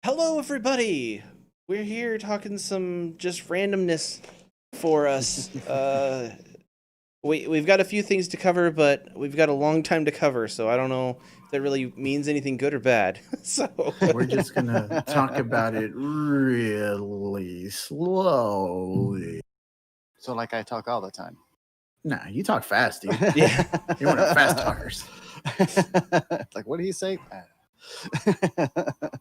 Hello, everybody. We're here talking some just randomness for us. We've got a few things to cover, but we've got a long time to cover, so I don't know if that really means anything good or bad. So We're just gonna talk about it really slowly. So, like I talk all the time. Nah, you talk fast, dude. yeah, You're one of the fast talkers. Like, what do you say?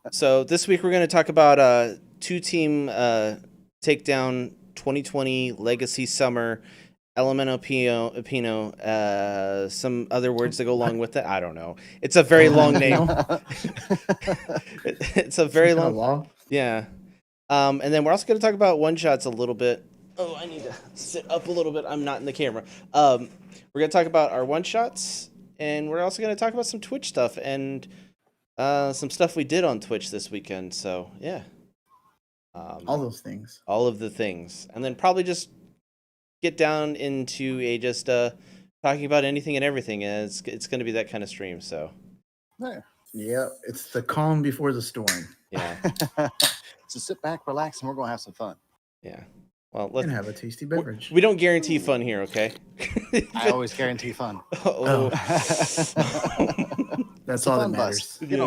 so this week we're going to talk about two-team takedown 2020 Legacy Summer. Elemento Pino, some other words that go along with it. I don't know. It's a very long name. It's a very long. Law? Yeah. And then we're also going to talk about one-shots a little bit. Oh, I need to sit up a little bit. I'm not in the camera. We're going to talk about our one-shots, and we're also going to talk about some Twitch stuff and some stuff we did on Twitch this weekend. So, yeah. All those things. All of the things. And then probably just get down into a just talking about anything and everything. And it's going to be that kind of stream. So, yeah, it's the calm before the storm. Yeah. So sit back, relax, and we're going to have some fun. Yeah. Well, And have a tasty beverage. We don't guarantee fun here, okay? I always guarantee fun. Oh. That's all that matters. Get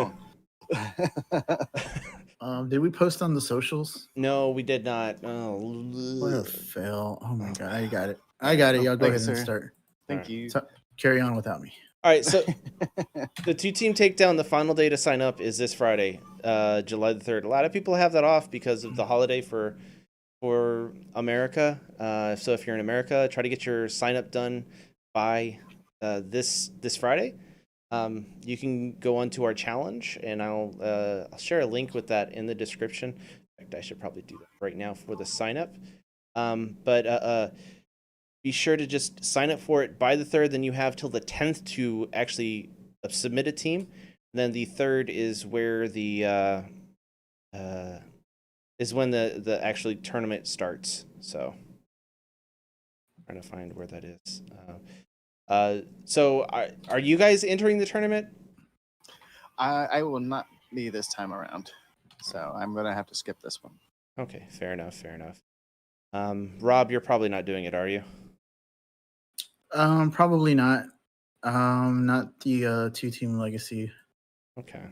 on. Did we post on the socials? No, we did not. Oh, What a fail. Oh my god, I got it. Y'all go ahead and start. Thank you. So, carry on without me. All right, so the two-team takedown, the final day to sign up is this Friday, July the 3rd. A lot of people have that off because of the holiday for America. So if you're in America, try to get your sign-up done by this Friday. You can go onto our challenge, and I'll share a link with that in the description. In fact, I should probably do that right now for the sign-up. But be sure to just sign up for it by the 3rd. Then you have till the 10th to actually submit a team. And then the 3rd is where the the actually tournament starts. So I'm trying to find where that is. So are you guys entering the tournament? I will not be this time around, so I'm gonna have to skip this one. Okay, fair enough. Rob, you're probably not doing it, are you? Probably not. Not the two-team legacy. Okay.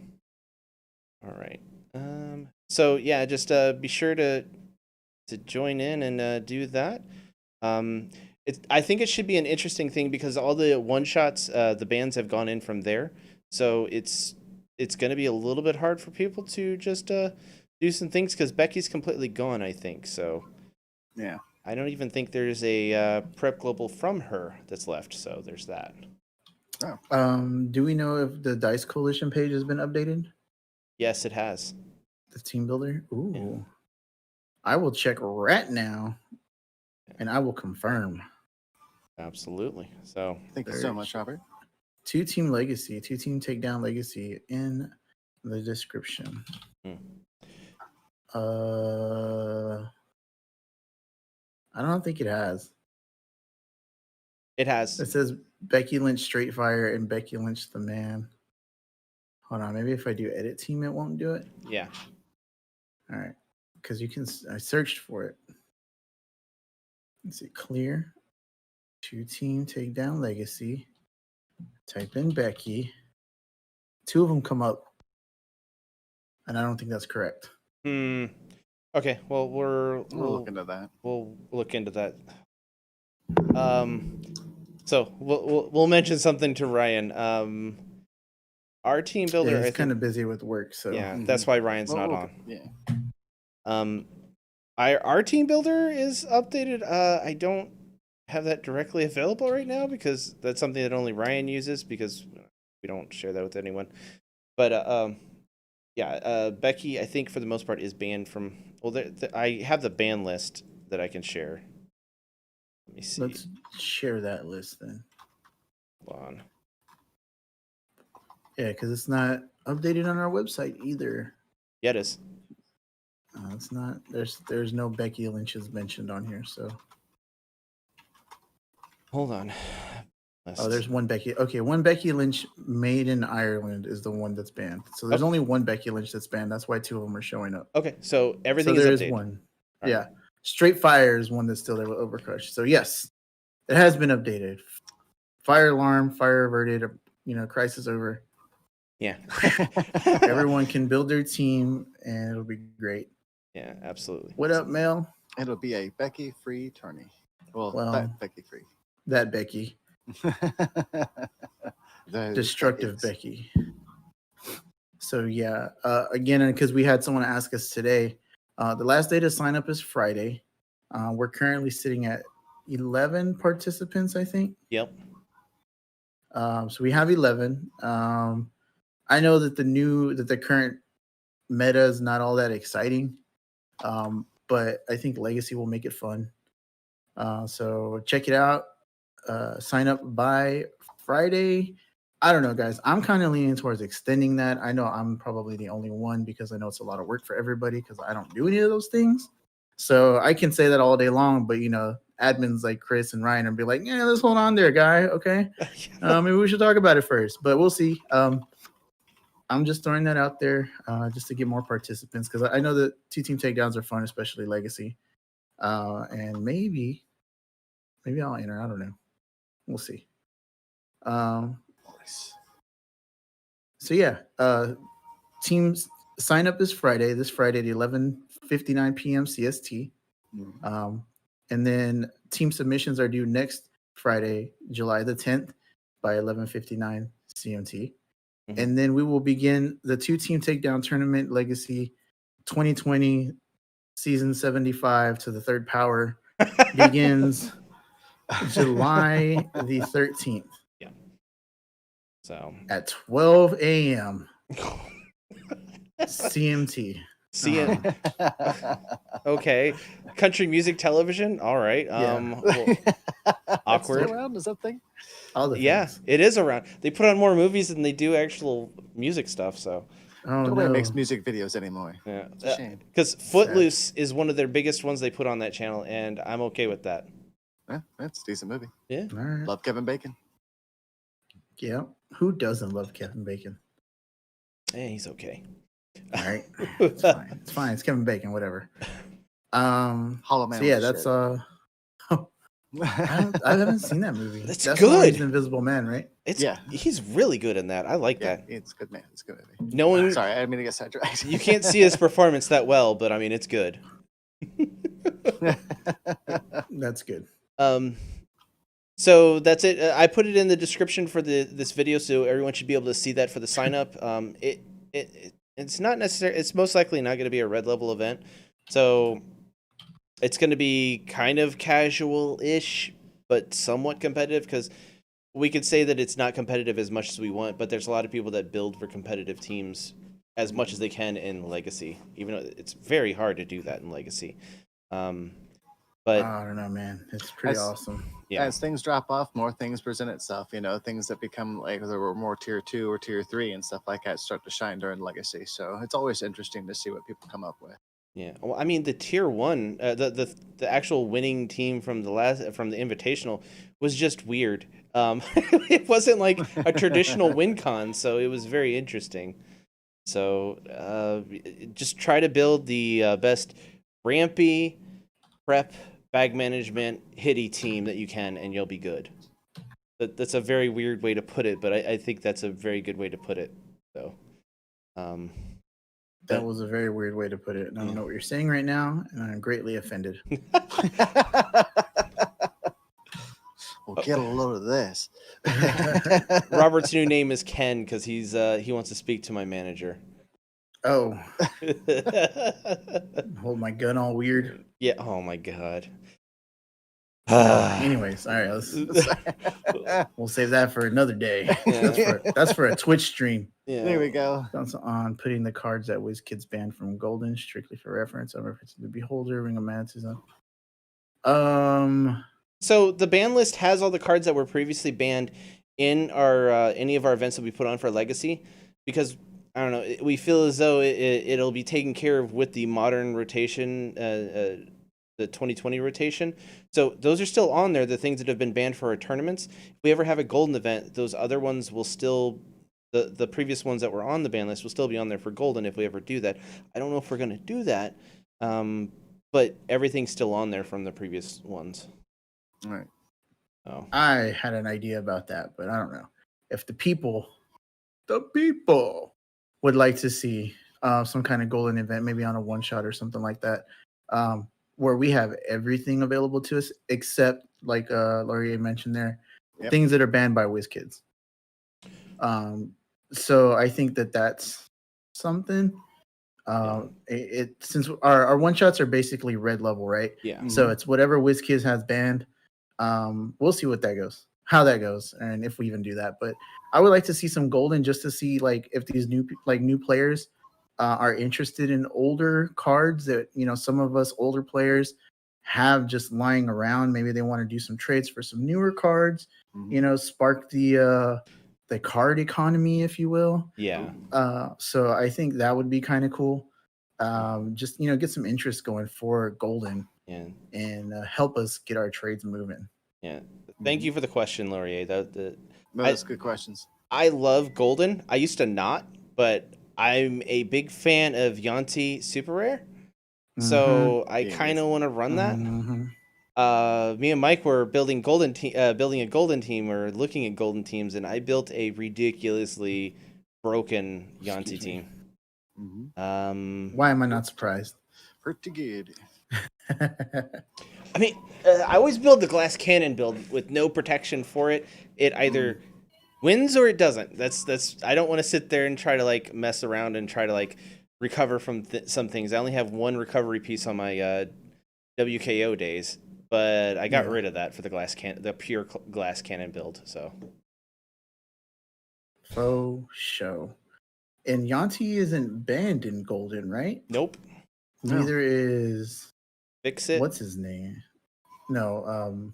All right. So yeah, just be sure to join in and do that. I think it should be an interesting thing because all the one-shots, the bans have gone in from there. So it's going to be a little bit hard for people to just do some things because Becky's completely gone, I think. So yeah, I don't even think there's a Prep Global from her that's left. So there's that. Oh. Do we know if the Dice Coalition page has been updated? Yes, it has. The team builder? Ooh. Yeah. I will check right now and I will confirm. Absolutely. So thank you so much, Robert. Two-team legacy, two-team takedown legacy in the description. I don't think it has. It has. It says Becky Lynch Straight Fire and Becky Lynch the Man. Hold on, maybe if I do edit team, it won't do it. Yeah. All right, because you can. I searched for it. Let's see, clear. Two-team takedown legacy. Type in Becky. 2 of them come up, and I don't think that's correct. Okay. Well, we'll look into that. We'll look into that. So we'll mention something to Ryan. Our team builder. Yeah, he's kind of busy with work, so yeah, that's why Ryan's not on. Yeah. Our team builder is updated. I don't have that directly available right now because that's something that only Ryan uses because we don't share that with anyone. But Becky, I think for the most part is banned from. Well, I have the ban list that I can share. Let me see. Let's share that list then. Hold on. Yeah, because it's not updated on our website either. Yeah, it is. It's not. There's no Becky Lynch's mentioned on here, so. Hold on. Oh, there's one Becky. Okay, one Becky Lynch made in Ireland is the one that's banned. So there's Okay. only one Becky Lynch that's banned. That's why two of them are showing up. Okay, so So everything there is is updated. one. All Yeah. right. Straight Fire is one that's still there with Overcrush. So yes, it has been updated. Fire alarm, fire averted, crisis over. Yeah. Everyone can build their team and it'll be great. Yeah, absolutely. What up, Mel? It'll be a Becky free tourney. Well, Well, that Becky free. That Becky. Those Destructive Beckys. Becky. So yeah, again, because we had someone ask us today, the last day to sign up is Friday. We're currently sitting at 11 participants, I think. Yep. So we have 11. I know that the current meta is not all that exciting, but I think Legacy will make it fun. So check it out. Sign up by Friday. I don't know, guys. I'm kind of leaning towards extending that. I know I'm probably the only one because I know it's a lot of work for everybody because I don't do any of those things. So I can say that all day long, but admins like Chris and Ryan and be like, yeah, let's hold on there, guy. Okay. Maybe we should talk about it first, but we'll see. I'm just throwing that out there just to get more participants because I know that 2-team takedowns are fun, especially Legacy. And maybe I'll enter. I don't know. We'll see. So yeah, teams sign up this Friday at 11:59 p.m. CST. And then team submissions are due next Friday, July the 10th by 11:59 CMT. Mhm. And then we will begin the 2-team takedown tournament Legacy 2020 season 75 to the third power begins July the 13th. Yeah. So at 12 a.m. CMT. Okay. Country music television. All right. Well, awkward. Around is that thing? All the Yeah, things. it is around. They put on more movies than they do actual music stuff. So Nobody makes music videos anymore. yeah, It's a shame. because Footloose is one of their biggest ones they put on that channel, and I'm okay with that. Yeah, that's a decent movie. Yeah. All right. Love Kevin Bacon. Yeah. Who doesn't love Kevin Bacon? Yeah, he's okay. All right. It's fine. It's fine. It's Kevin Bacon, whatever. Hollow Man. So yeah, that's I haven't seen that movie. That's the one good. He's an Invisible Man, right? He's really good in that. I like that. It's good, man. It's a good movie. Knowing Sorry, I didn't mean to get sidetracked. you can't see his performance that well, but I mean it's good. That's good. So that's it. I put it in the description for this video, so everyone should be able to see that for the sign up. It's not necessary. It's most likely not going to be a red level event, so it's going to be kind of casual-ish, but somewhat competitive. Because we could say that it's not competitive as much as we want, but there's a lot of people that build for competitive teams as much as they can in Legacy, even though it's very hard to do that in Legacy. But I don't know, man. It's pretty awesome. Yeah. As things drop off, more things present itself. Things that become like there were more tier 2 or tier 3 and stuff like that start to shine during Legacy. So it's always interesting to see what people come up with. Yeah, well, I mean, the tier 1, the actual winning team from the Invitational was just weird. It wasn't like a traditional win con, so it was very interesting. So just try to build the best rampy, prep, bag management, hitty team that you can, and you'll be good. That's a very weird way to put it, but I think that's a very good way to put it. So, that was a very weird way to put it. And I don't know what you're saying right now, and I'm greatly offended. Well, get a load of this. Robert's new name is Ken because he wants to speak to my manager. Oh. Hold my gun all weird. Yeah. Oh my god. Anyways, all right. We'll save that for another day. That's for a Twitch stream. Yeah. There we go. That's on putting the cards that WizKids banned from Golden strictly for reference. I'm referencing the Beholder, Ring of Mantis. So the ban list has all the cards that were previously banned in our any of our events that we put on for Legacy, because I don't know, we feel as though it'll be taken care of with the modern rotation the 2020 rotation. So those are still on there, the things that have been banned for our tournaments. If we ever have a golden event, those other ones will still, the previous ones that were on the ban list will still be on there for golden if we ever do that. I don't know if we're going to do that, but everything's still on there from the previous ones. All right. Oh. I had an idea about that, but I don't know if the people would like to see some kind of golden event, maybe on a one shot or something like that, where we have everything available to us except, like Laurier mentioned there, Yep. things that are banned by WizKids. So I think that that's something. It since our one shots are basically red level, right? Yeah. So it's whatever WizKids has banned. We'll see how that goes, and if we even do that. But I would like to see some golden, just to see like if these new players are interested in older cards that some of us older players have just lying around. Maybe they want to do some trades for some newer cards. Spark the card economy, if you will. Yeah. So I think that would be kind of cool. Just get some interest going for golden. Yeah. And help us get our trades moving. Yeah. Thank you for the question, Laurier. That's good questions. I love golden. I used to not, but I'm a big fan of Yanti Super Rare. So I kind of want to run that. Me and Mike were building building a golden team, or looking at golden teams, and I built a ridiculously broken Yanti team. Why am I not surprised? Pretty good. I mean, I always build the glass cannon build with no protection for it. It either wins or it doesn't. That's I don't want to sit there and try to like mess around and try to like recover from some things. I only have one recovery piece on my WKO days, but I got rid of that for the pure glass cannon build. So faux show. And Yanti isn't banned in golden, right? Nope. Neither is Fix It. What's his name? No,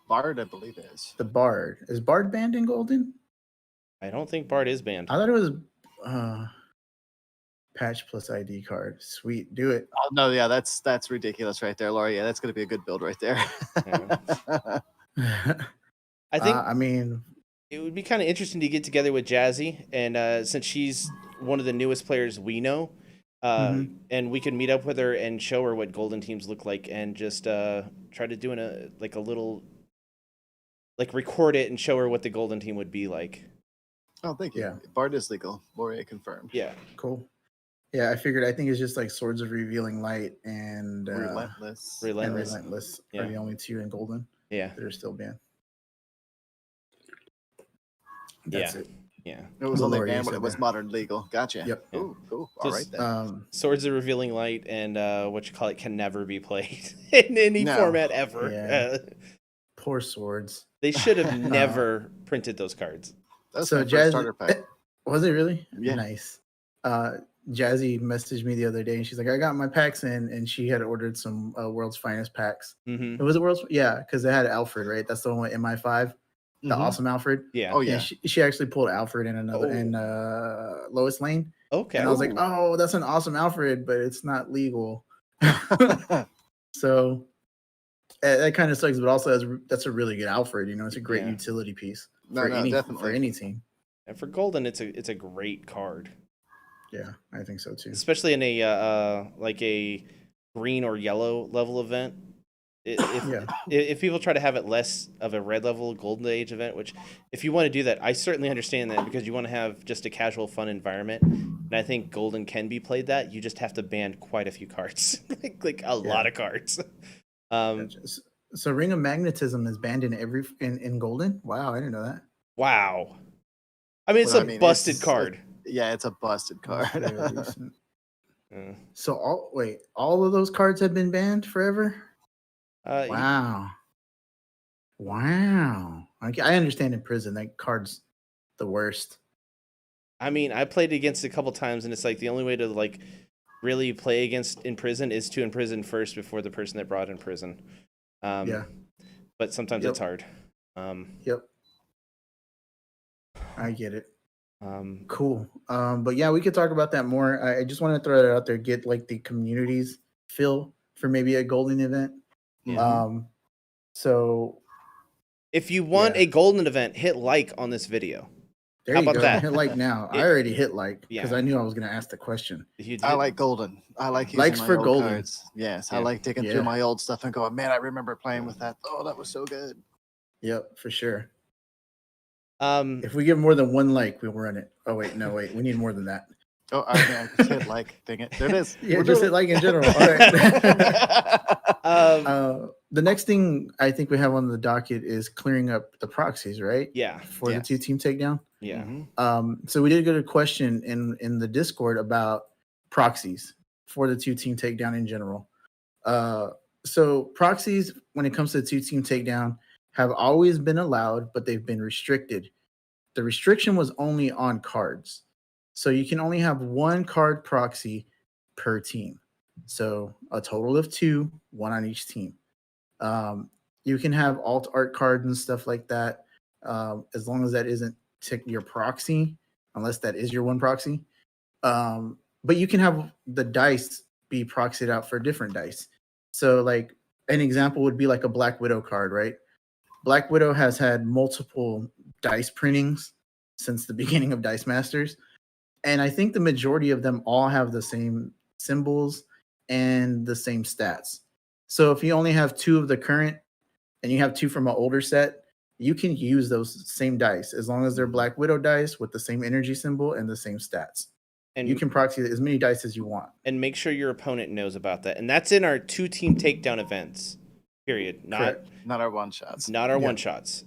Bard, I believe is. The Bard. Is Bard banned in golden? I don't think Bard is banned. I thought it was patch plus ID card. Sweet, do it. Oh no, yeah, that's ridiculous right there, Laura. Yeah, that's gonna be a good build right there. I think. I mean, it would be kind of interesting to get together with Jazzy, and since she's one of the newest players we know, and we could meet up with her and show her what golden teams look like, and just try to do a little, like, record it and show her what the golden team would be like. Oh, thank you. Yeah. Bard is legal. Laurier confirmed. Yeah. Cool. Yeah, I figured. I think it's just like Swords of Revealing Light and Relentless. Relentless Yeah. are the only two in golden. Yeah. That are still banned. That's it. Yeah. It was Well, only Laurier banned when said it was that. modern legal. Gotcha. Yep. Ooh, cool. All right then. Swords of Revealing Light and can never be played in any format ever. Yeah. Poor Swords. They should have never printed those cards. That's so my first Jazzy, starter pack. Was it really? Yeah. Nice. Jazzy messaged me the other day and she's like, I got my packs in, and she had ordered some World's Finest packs. Mm-hmm. It was a World's, because they had Alfred, right? That's the one with MI5, the awesome Alfred. Yeah. Oh yeah. And she actually pulled Alfred in in Lois Lane. Okay. And I was like, oh, that's an awesome Alfred, but it's not legal. So that kind of sucks, but also that's a really good Alfred. It's a great utility piece for any team. And for golden, it's a great card. Yeah, I think so too. Especially in a like a green or yellow level event. If people try to have it less of a red level Golden Age event, which if you want to do that, I certainly understand that, because you want to have just a casual, fun environment. And I think Golden can be played that. You just have to ban quite a few cards, like a lot of cards. So Ring of Magnetism is banned in Golden. Wow, I didn't know that. Wow. I mean, it's a busted card. Yeah, it's a busted card. So all of those cards have been banned forever? Wow. I understand in prison that card's the worst. I mean, I played against it a couple times, and it's like the only way to like really play against in prison is to imprison first before the person that brought in prison. But sometimes it's hard. Yep. I get it. Cool. But yeah, we could talk about that more. I just want to throw it out there, get like the community's feel for maybe a golden event. Yeah. So If you want Yeah. a golden event, hit like on this video. there How you about go. that? Hit like now. I It- already hit like because Yeah. I knew I was going to ask the question. If you I did- like golden. I like using Likes my for old golden. cards. Yes, I Yeah. like digging Yeah. through my old stuff and going, man, I remember playing with that. Oh, that was so good. Yep, for sure. Um, If we get more than one like, we'll run it. Oh wait, no, wait. We need more than that. Oh, I mean, I just hit like, dang it. There it is. Yeah, We're just doing hit like in general. All right. um, The next thing I think we have on the docket is clearing up the proxies, right? yeah, For Yes. the 2-team takedown. yeah. So we did get a question in the Discord about proxies for the 2-team takedown in general. So proxies, when it comes to 2-team takedown, have always been allowed, but they've been restricted. The restriction was only on cards. So you can only have one card proxy per team. So a total of 2, one on each team. You can have alt art cards and stuff like that, as long as that isn't your proxy, unless that is your one proxy. But you can have the dice be proxied out for different dice. So, like an example would be like a Black Widow card, right? Black Widow has had multiple dice printings since the beginning of Dice Masters, and I think the majority of them all have the same symbols and the same stats. So if you only have 2 of the current and you have 2 from an older set, you can use those same dice as long as they're Black Widow dice with the same energy symbol and the same stats. And you can proxy as many dice as you want. And make sure your opponent knows about that. And that's in our 2-team takedown events. Period. Not our one shots. Not our Yep. one shots.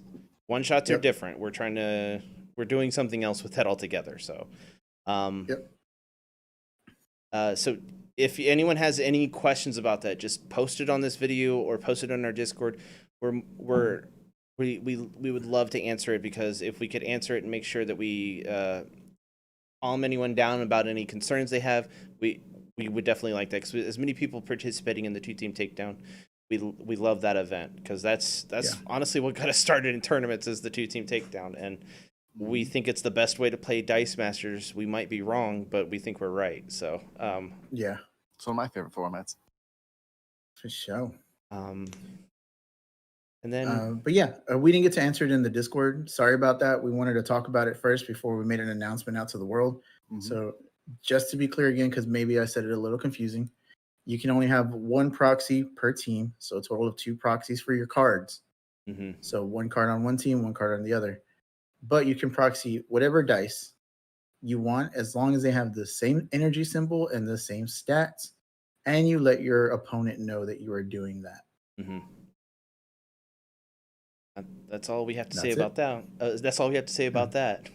One shots are Yep. different. We're doing something else with that altogether. So, Yep. So if anyone has any questions about that, just post it on this video or post it on our Discord. We would love to answer it, because if we could answer it and make sure that we calm anyone down about any concerns they have, we would definitely like that, because as many people participating in the 2-team takedown, we love that event, because that's honestly what got us started in tournaments, is the 2-team takedown, and we think it's the best way to play Dice Masters. We might be wrong, but we think we're right. So Yeah, it's one of my favorite formats. for sure. And then But yeah, we didn't get to answer it in the Discord. Sorry about that. We wanted to talk about it first before we made an announcement out to the world. So just to be clear again, because maybe I said it a little confusing, you can only have one proxy per team. So a total of 2 proxies for your cards. So 1 card on one team, 1 card on the other. But you can proxy whatever dice you want, as long as they have the same energy symbol and the same stats, and you let your opponent know that you are doing that. That's all we have to say That's about that. That's all we have to say about that.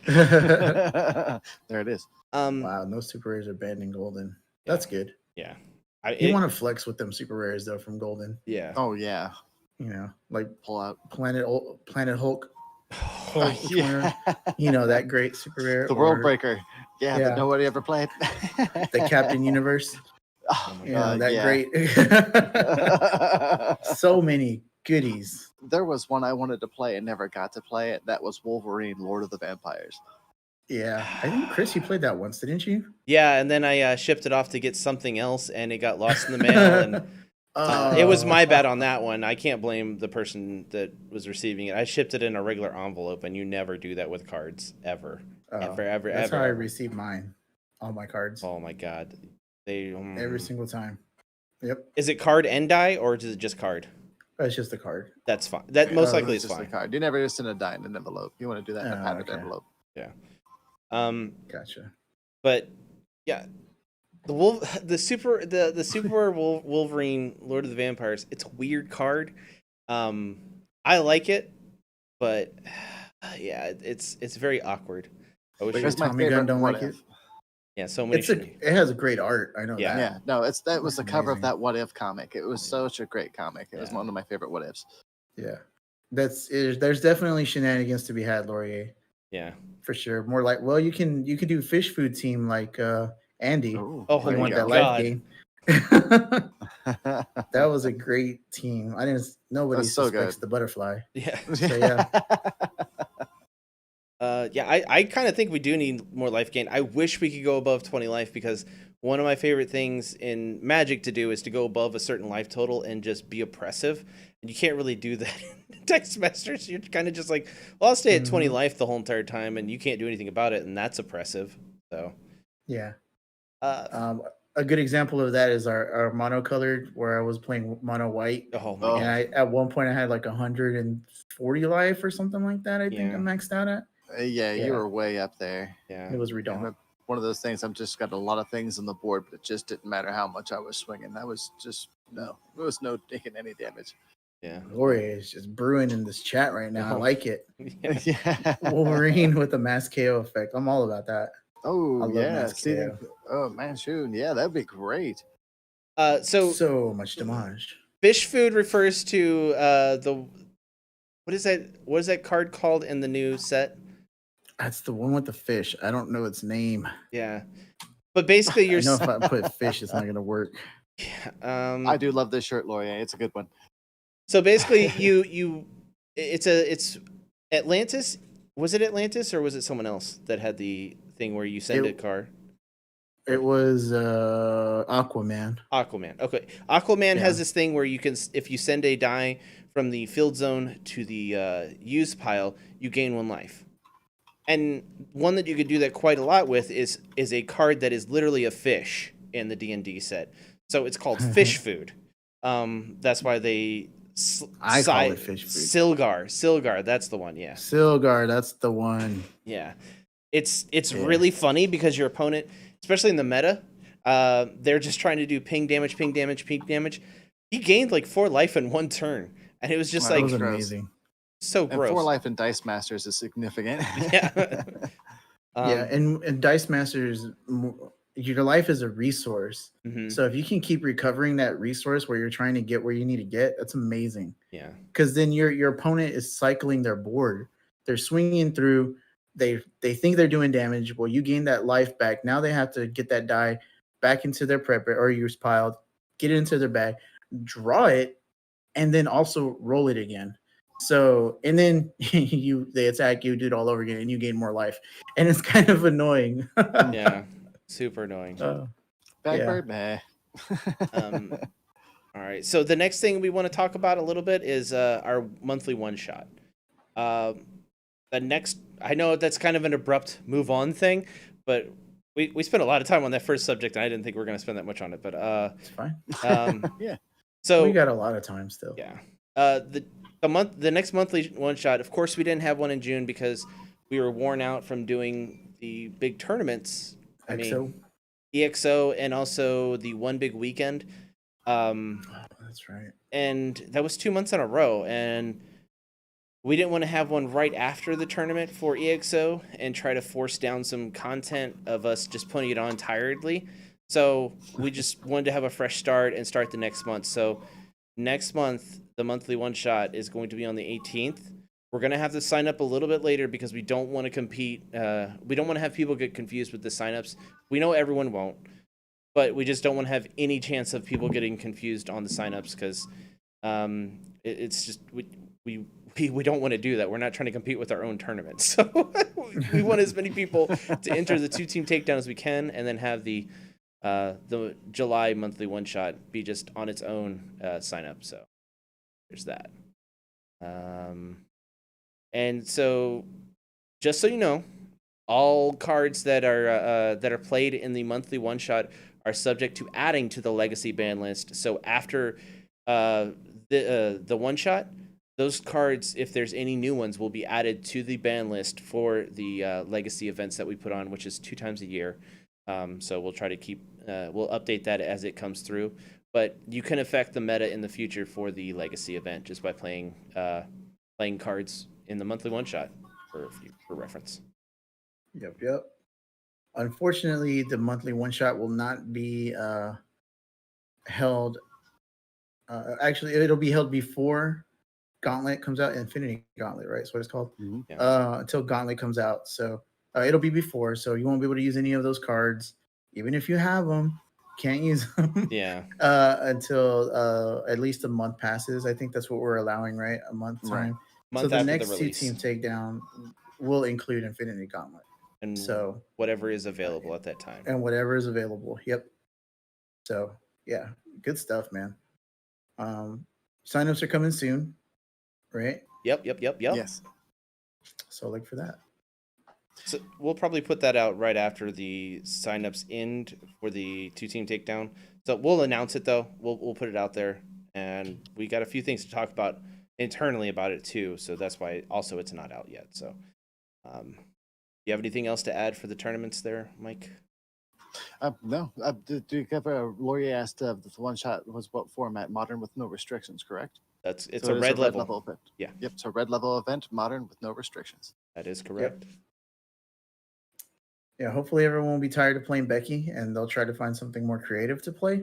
There it is. Wow, no super rares are banned in Golden. That's good. Yeah. You want to flex with them super rares though from Golden. Yeah. Oh yeah. You know, like Pull out Planet Hulk. yeah. You know, that great super rare. The World Breaker. Yeah, Yeah. that nobody ever played. The Captain Universe. Oh my You know, God, that yeah. great. So many goodies. There was one I wanted to play and never got to play it. That was Wolverine, Lord of the Vampires. Yeah. I think, Chris, you played that once, didn't you? Yeah, and then I shipped it off to get something else, and it got lost in the mail, and it was my bad on that one. I can't blame the person that was receiving it. I shipped it in a regular envelope, and you never do that with cards, ever. Ever. That's how I receive mine. All my cards. Oh my God. Every single time. Yep. Is it card and die, or is it just card? It's just a card. That's fine. That most likely It's is just a fine. card. You never just send a die in an envelope. You want to do that in a padded okay. envelope. Yeah. Gotcha. But yeah, the super Wolverine, Lord of the Vampires. It's a weird card. I like it, but yeah, it's very awkward. I wish. Here's my Tommy Gun favorite don't What like If. it. Yeah, so many. It has a great art. I know Yeah. that. Yeah, no, that was the That's cover of amazing. that What If comic. It was such a great comic. It was Yeah. one of my favorite What Ifs. Yeah. There's definitely shenanigans to be had, Laurier. Yeah. For sure. More like, well, you can do fish food team like Andy. Ooh, Oh If my you want that God. life game. That was a great team. Nobody That's so suspects good. the butterfly. Yeah. So yeah. Yeah, I kind of think we do need more life gain. I wish we could go above 20 life, because one of my favorite things in Magic to do is to go above a certain life total and just be oppressive. And you can't really do that in Dice Masters. You're kind of just like, well, I'll stay at 20 life the whole entire time, and you can't do anything about it, and that's oppressive. So, Yeah. uh, A good example of that is our monocolored, where I was playing mono white. oh my Oh. And god. at one point I had like 140 life or something like that. I think Yeah. I maxed out at. Yeah, Yeah. you were way up there. Yeah. It was Yeah, redone. one of those things. I've just got a lot of things on the board, but it just didn't matter how much I was swinging. That was just no. There was no taking any damage. Yeah. Gloria is just brewing in this chat right now. I Oh. like it. Yeah. Yeah. Wolverine with the mass KO effect. I'm all about that. I Oh love yeah. mass Steven. KO. Oh man, shoot. Yeah, that'd be great. So much damage. fish food refers to the what is that card called in the new set? That's the one with the fish. I don't know its name. Yeah. But basically I you're know if I put fish, it's not gonna work. I do love this shirt, Laurier. It's a good one. So basically it's Atlantis. Was it Atlantis or was it someone else that had the thing where you send a card? It was Aquaman. Aquaman. Okay. Aquaman Yeah. has this thing where you can, if you send a die from the field zone to the use pile, you gain 1 life. And one that you could do that quite a lot with is a card that is literally a fish in the D&D set. So it's called fish food. That's why they I call it fish food. Silgar, that's the one, yeah. Silgar, that's the one. Yeah. It's really funny because your opponent, especially in the meta, they're just trying to do ping damage. He gained like 4 life in 1 turn. And it was just That like was amazing. so And gross. 4 life in Dice Masters is significant. Yeah. Yeah, and Dice Masters, your life is a resource. Mhm. So if you can keep recovering that resource where you're trying to get where you need to get, that's amazing. Yeah. Because then your opponent is cycling their board. They're swinging through. They think they're doing damage. Well, you gain that life back. Now they have to get that die back into their prep or use piled, get it into their bag, draw it, and then also roll it again. So, and then they attack you, do it all over again, and you gain more life. And it's kind of annoying. Yeah. Super annoying. Backbird, meh. All right. So the next thing we want to talk about a little bit is our monthly one shot. The next, I know that's kind of an abrupt move on thing, but we spent a lot of time on that first subject, and I didn't think we were going to spend that much on it. But It's fine. Yeah. So we got a lot of time still. yeah. The next monthly one shot. Of course, we didn't have one in June because we were worn out from doing the big tournaments. EXO and also the one big weekend. That's right. And that was 2 months in a row, and we didn't want to have one right after the tournament for EXO and try to force down some content of us just putting it on tiredly. So we just wanted to have a fresh start and start the next month. So next month, the monthly one shot is going to be on the 18th. We're going to have to sign up a little bit later because we don't want to compete. We don't want to have people get confused with the signups. We know everyone won't, but we just don't want to have any chance of people getting confused on the signups because it's just we don't want to do that. We're not trying to compete with our own tournament. So we want as many people to enter the 2-team takedown as we can, and then have the July monthly one shot be just on its own sign up. So there's that. And so just so you know, all cards that are played in the monthly one shot are subject to adding to the legacy ban list. So after the one shot, those cards, if there's any new ones, will be added to the ban list for the legacy events that we put on, which is 2 times a year. So we'll try to keep we'll update that as it comes through. But you can affect the meta in the future for the legacy event just by playing cards in the monthly one shot for reference. Yep. Unfortunately, the monthly one shot will not be held. Actually, it'll be held before Gauntlet comes out. Infinity Gauntlet, right? That's what it's called. Mm-hmm. Yeah. Until Gauntlet comes out. So it'll be before. So you won't be able to use any of those cards, even if you have them. Can't use them. Yeah. Until at least a month passes. I think that's what we're allowing, right? A month time. Month so the after next the release. 2-team takedown will include Infinity Gauntlet. And so whatever is available at that time. And whatever is available. Yep. So yeah, good stuff, man. Signups are coming soon, right? Yep. Yes. So look for that. So we'll probably put that out right after the signups end for the 2-team takedown. So we'll announce it though. We'll put it out there, and we got a few things to talk about internally about it too. So that's why also it's not out yet. So, you have anything else to add for the tournaments there, Mike? No. Do you cover? Laurier asked the one shot was what format? Modern with no restrictions, correct? It's So a it is red level. event. Yeah. Yep. So red level event, modern with no restrictions. That is correct. Yeah, hopefully everyone will be tired of playing Becky and they'll try to find something more creative to play.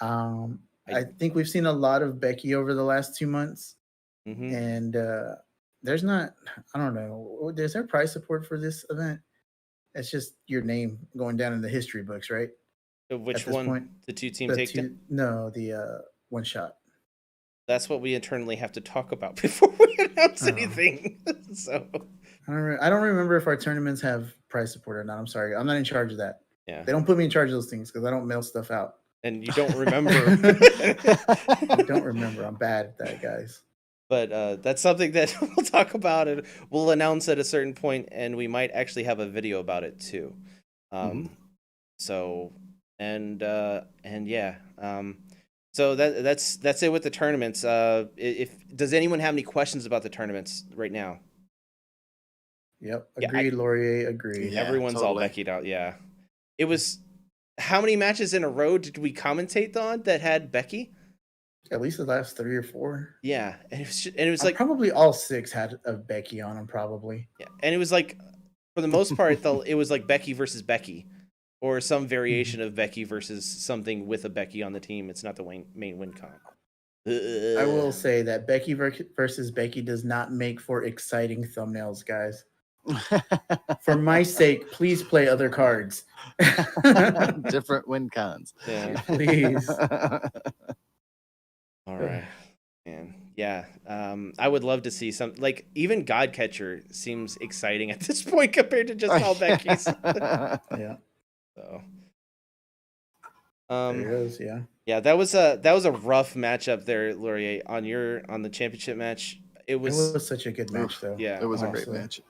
I think we've seen a lot of Becky over the last 2 months, Mm-hmm. and there's not, I don't know, is there prize support for this event? It's just your name going down in the history books, right? Which At this one? point, The 2-team takedown? No, the one shot. That's what we internally have to talk about before we announce Oh. anything. So I don't remember if our tournaments have prize support or not. I'm sorry, I'm not in charge of that. yeah, They don't put me in charge of those things because I don't mail stuff out. and you don't remember. I don't remember. I'm bad at that, guys. But that's something that we'll talk about, and we'll announce at a certain point, and we might actually have a video about it too. So and yeah. So that's it with the tournaments. If does anyone have any questions about the tournaments right now? Yep. Yeah, Agreed, Laurier. Agreed. Yeah, Everyone's totally. all Becky'd out. Yeah. It was how many matches in a row did we commentate on that had Becky? At least the last 3 or 4. Yeah, and it was like probably all 6 had a Becky on them. Probably. yeah, and it was like for the most part though it was like Becky versus Becky, or some variation of Becky versus something with a Becky on the team. It's not the main win con. I will say that Becky versus Becky does not make for exciting thumbnails, guys. For my sake, please play other cards. Different win cons. Yeah. Please. All right. Man. Yeah. I would love to see some like even Godcatcher seems exciting at this point compared to just all Becky's. Yeah. So There it is, yeah. Yeah, that was a rough matchup there, Laurier, on the championship match. It was such a good match though. Yeah. It was honestly. a great match.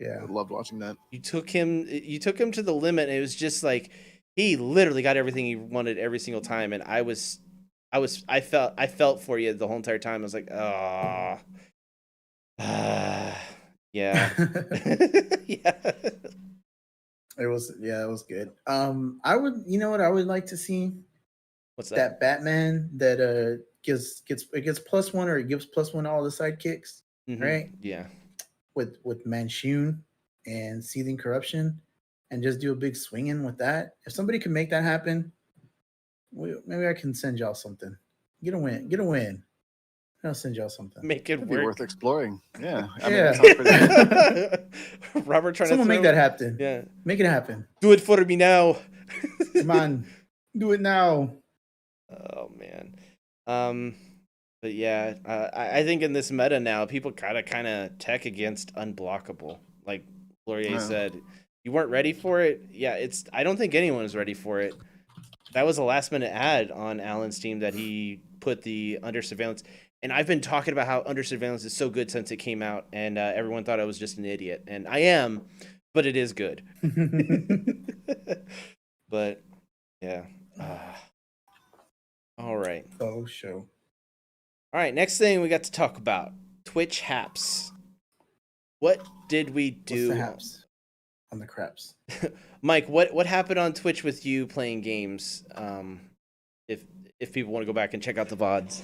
Yeah. I loved watching that. You took him to the limit, and it was just like he literally got everything he wanted every single time, and I felt for you the whole entire time. I was like, oh, yeah. Yeah. It was good. I would, you know what I would like to see? What's that? That Batman that gets +1 or it gives +1 to all the sidekicks, right? Yeah. With Manchun and Seething Corruption, and just do a big swinging with that. If somebody can make that happen, maybe I can send y'all something. Get a win. I'll send y'all something. Make it It'd work. be worth exploring. Yeah. Yeah. Robert trying Someone to make that happen. Yeah. Make it happen. Do it for me now. Come on. Do it now. Oh man. But yeah, I think in this meta now, people gotta kind of tech against unblockable. Like Laurier said, you weren't ready for it. Yeah, I don't think anyone was ready for it. That was a last minute ad on Alan's team that he put the under surveillance. And I've been talking about how under surveillance is so good since it came out, and everyone thought I was just an idiot, and I am, but it is good. But yeah. All right. Oh, show. All right, next thing we got to talk about Twitch haps. What did we do? What's the haps on the craps? Mike, what happened on Twitch with you playing games? If people want to go back and check out the VODs.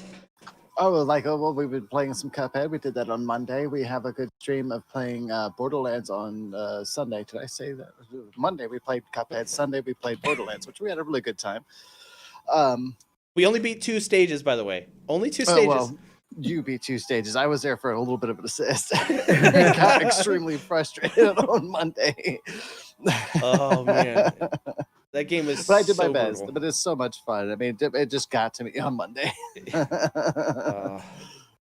Well, we've been playing some Cuphead. We did that on Monday. We have a good stream of playing Borderlands on Sunday. Did I say that? Monday we played Cuphead. Sunday we played Borderlands, which we had a really good time. We only beat 2 stages, by the way. Only 2 stages. Well, you beat 2 stages. I was there for a little bit of an assist. I got extremely frustrated on Monday. Oh man, that game was. But I did so my best. brutal. But it's so much fun. I mean, it just got to me on Monday.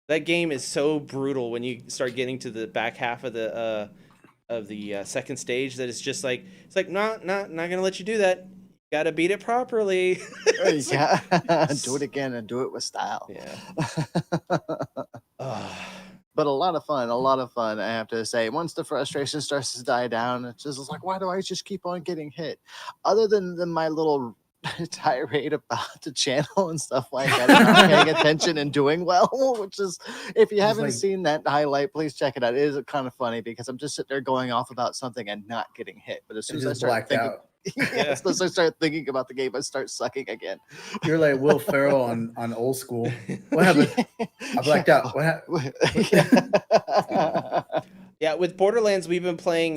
That game is so brutal when you start getting to the back half of the second stage. That it's just like not gonna let you do that. Gotta beat it properly. It's like- Yeah, do it again and do it with style. Yeah. But a lot of fun, I have to say. Once the frustration starts to die down, it's just like, why do I just keep on getting hit? Other than my little tirade about the channel and stuff like that, and not paying attention and doing well, which is, if you haven't like- seen that highlight, please check it out. It is kind of funny because I'm just sitting there going off about something and not getting hit. But as soon It as I just start blacked thinking, out. as soon as I start thinking about the game, I start sucking again. You're like Will Ferrell on Old School. What happened? I blacked out. What happened? Yeah, with Borderlands, we've been playing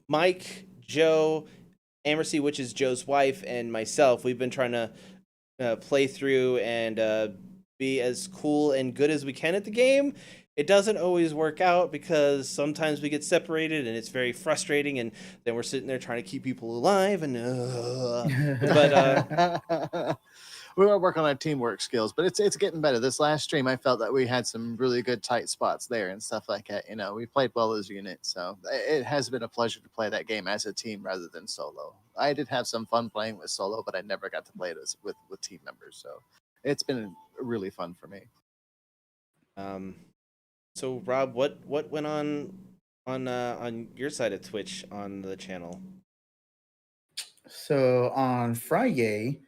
Mike, Joe, Amercy, which is Joe's wife, and myself. We've been trying to play through and be as cool and good as we can at the game. It doesn't always work out because sometimes we get separated and it's very frustrating, and then we're sitting there trying to keep people alive and but we were working on our teamwork skills, but it's getting better. This last stream, I felt that we had some really good tight spots there and stuff like that. You know, we played well as a unit, so it has been a pleasure to play that game as a team rather than solo. I did have some fun playing with solo, but I never got to play it with team members, so it's been really fun for me. So Rob, what went on your side of Twitch on the channel? So on Friday,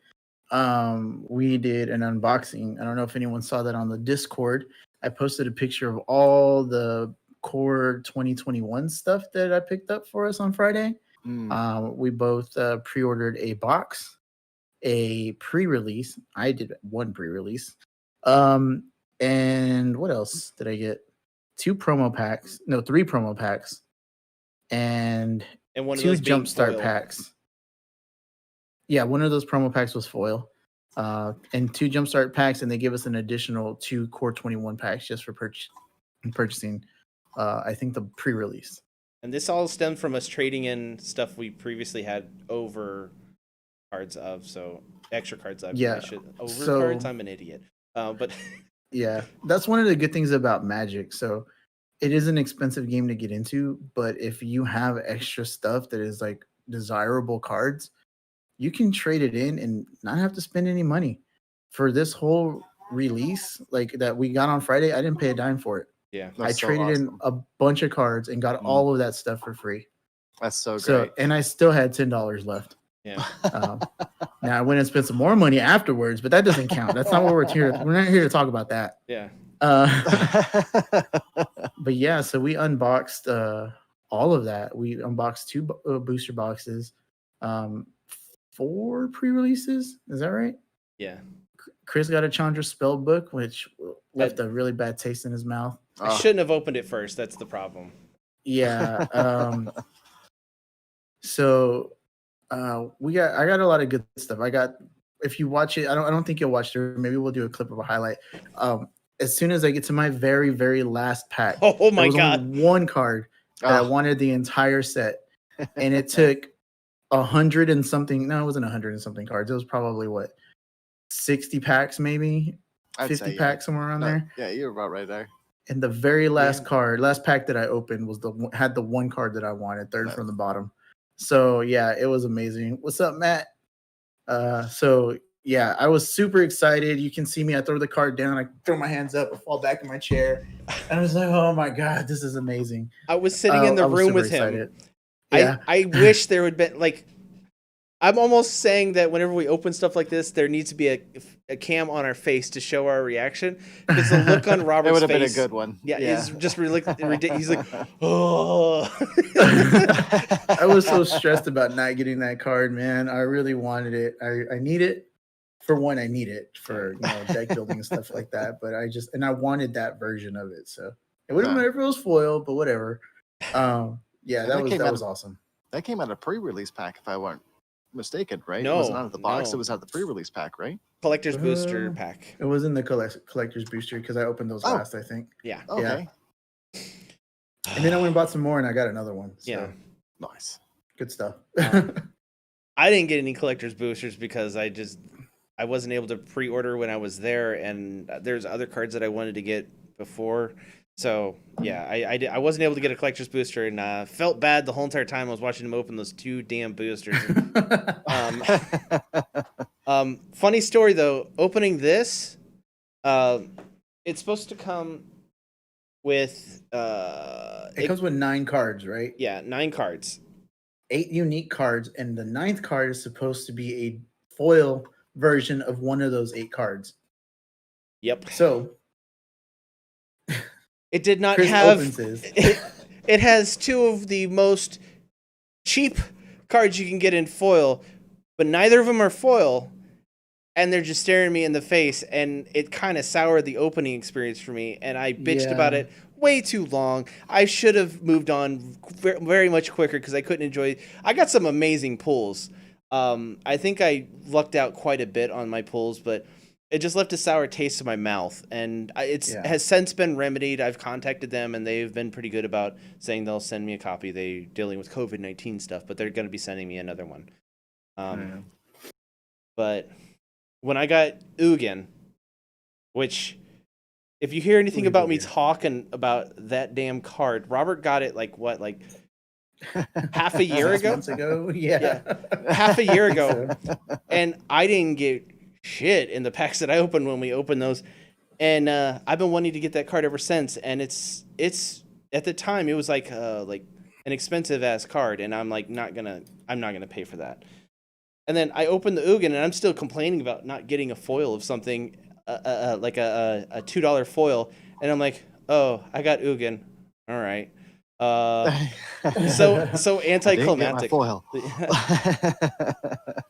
we did an unboxing. I don't know if anyone saw that on the Discord. I posted a picture of all the core 2021 stuff that I picked up for us on Friday. We both pre-ordered a box, a pre-release. I did one pre-release. And what else did I get? Three promo packs, and And one of two those being jumpstart foil. packs. Yeah, one of those promo packs was foil, and two jumpstart packs, and they give us an additional 2 core 21 packs just for purchasing. I think the pre-release. And this all stemmed from us trading in stuff we previously had over cards of, so extra cards of. Yeah, over so- cards. I'm an idiot. But Yeah, that's one of the good things about Magic. So it is an expensive game to get into, but if you have extra stuff that is like desirable cards, you can trade it in and not have to spend any money. For this whole release, like that we got on Friday, I didn't pay a dime for it. yeah, I traded in a bunch of cards and got all of that stuff for free. That's so great. So, and I still had $10 left. yeah. Now I went and spent some more money afterwards, but that doesn't count. That's not what we're here. We're not here to talk about that. Yeah. But yeah, so we unboxed all of that. We unboxed 2 booster boxes, 4 pre-releases. Is that right? Yeah. Chris got a Chandra spell book, which left a really bad taste in his mouth. I shouldn't have opened it first. That's the problem. Yeah. So I got a lot of good stuff. If you watch it, I don't think you'll watch it. Maybe we'll do a clip of a highlight. As soon as I get to my very, very last pack, Oh my there was god. only one card that I wanted the entire set, and it took 100 and something. No, it wasn't 100 and something cards. It was probably 60 packs, maybe I'd 50 say, packs, somewhere around there. Yeah, you're about right there. And the very last pack that I opened had the one card that I wanted, third from the bottom. So yeah, it was amazing. What's up, Matt? So yeah, I was super excited. You can see me. I throw the card down. I throw my hands up. I fall back in my chair. And I was like, oh my God, this is amazing. I was sitting in the room with him. Excited. Yeah. I wish there would be like. I'm almost saying that whenever we open stuff like this, there needs to be a cam on our face to show our reaction. Because the look on Robert's it would have face, been a good one. Yeah, it's just ridiculous. He's like, oh. I was so stressed about not getting that card, man. I really wanted it. I need it. For one, I need it for deck building and stuff like that. But I wanted that version of it. So it would have been if it was foil, but whatever. Yeah, that was awesome. That came out of pre-release pack, if I weren't mistaken, right? No, it wasn't out of the box. no. It was out of the pre-release pack, right? Collector's booster pack. It was in the collector's booster because I opened those last, I think. Yeah. Okay. Yeah. And then I went and bought some more, and I got another one. So. Yeah. Nice. Good stuff. I didn't get any collector's boosters because I wasn't able to pre-order when I was there, and there's other cards that I wanted to get before. So yeah, I wasn't able to get a collector's booster, and felt bad the whole entire time I was watching him open those 2 damn boosters. um, Funny story though, opening this, it's supposed to come with It comes with 9 cards, right? yeah, 9 cards. 8 unique cards, and the 9th card is supposed to be a foil version of one of those 8 cards. Yep. So it did not Chris have. opens his. It has 2 of the most cheap cards you can get in foil, but neither of them are foil, and they're just staring me in the face, and it kind of soured the opening experience for me, and I bitched about it way too long. I should have moved on very much quicker because I couldn't enjoy. I got some amazing pulls. I think I lucked out quite a bit on my pulls, but it just left a sour taste in my mouth, and has since been remedied. I've contacted them, and they've been pretty good about saying they'll send me a copy. They're dealing with COVID-19 stuff, but they're going to be sending me another one. But when I got Ugin, which, if you hear anything about me talking about that damn card, Robert got it like half a year 6 ago? months ago? Yeah. Half a year ago. And I didn't get shit in the packs that I opened when we opened those. And I've been wanting to get that card ever since. And it's at the time it was like an expensive ass card, and I'm like not gonna pay for that. And then I opened the Ugin, and I'm still complaining about not getting a foil of something, like a $2 foil. And I'm like, oh, I got Ugin. All right. So anticlimactic. Foil.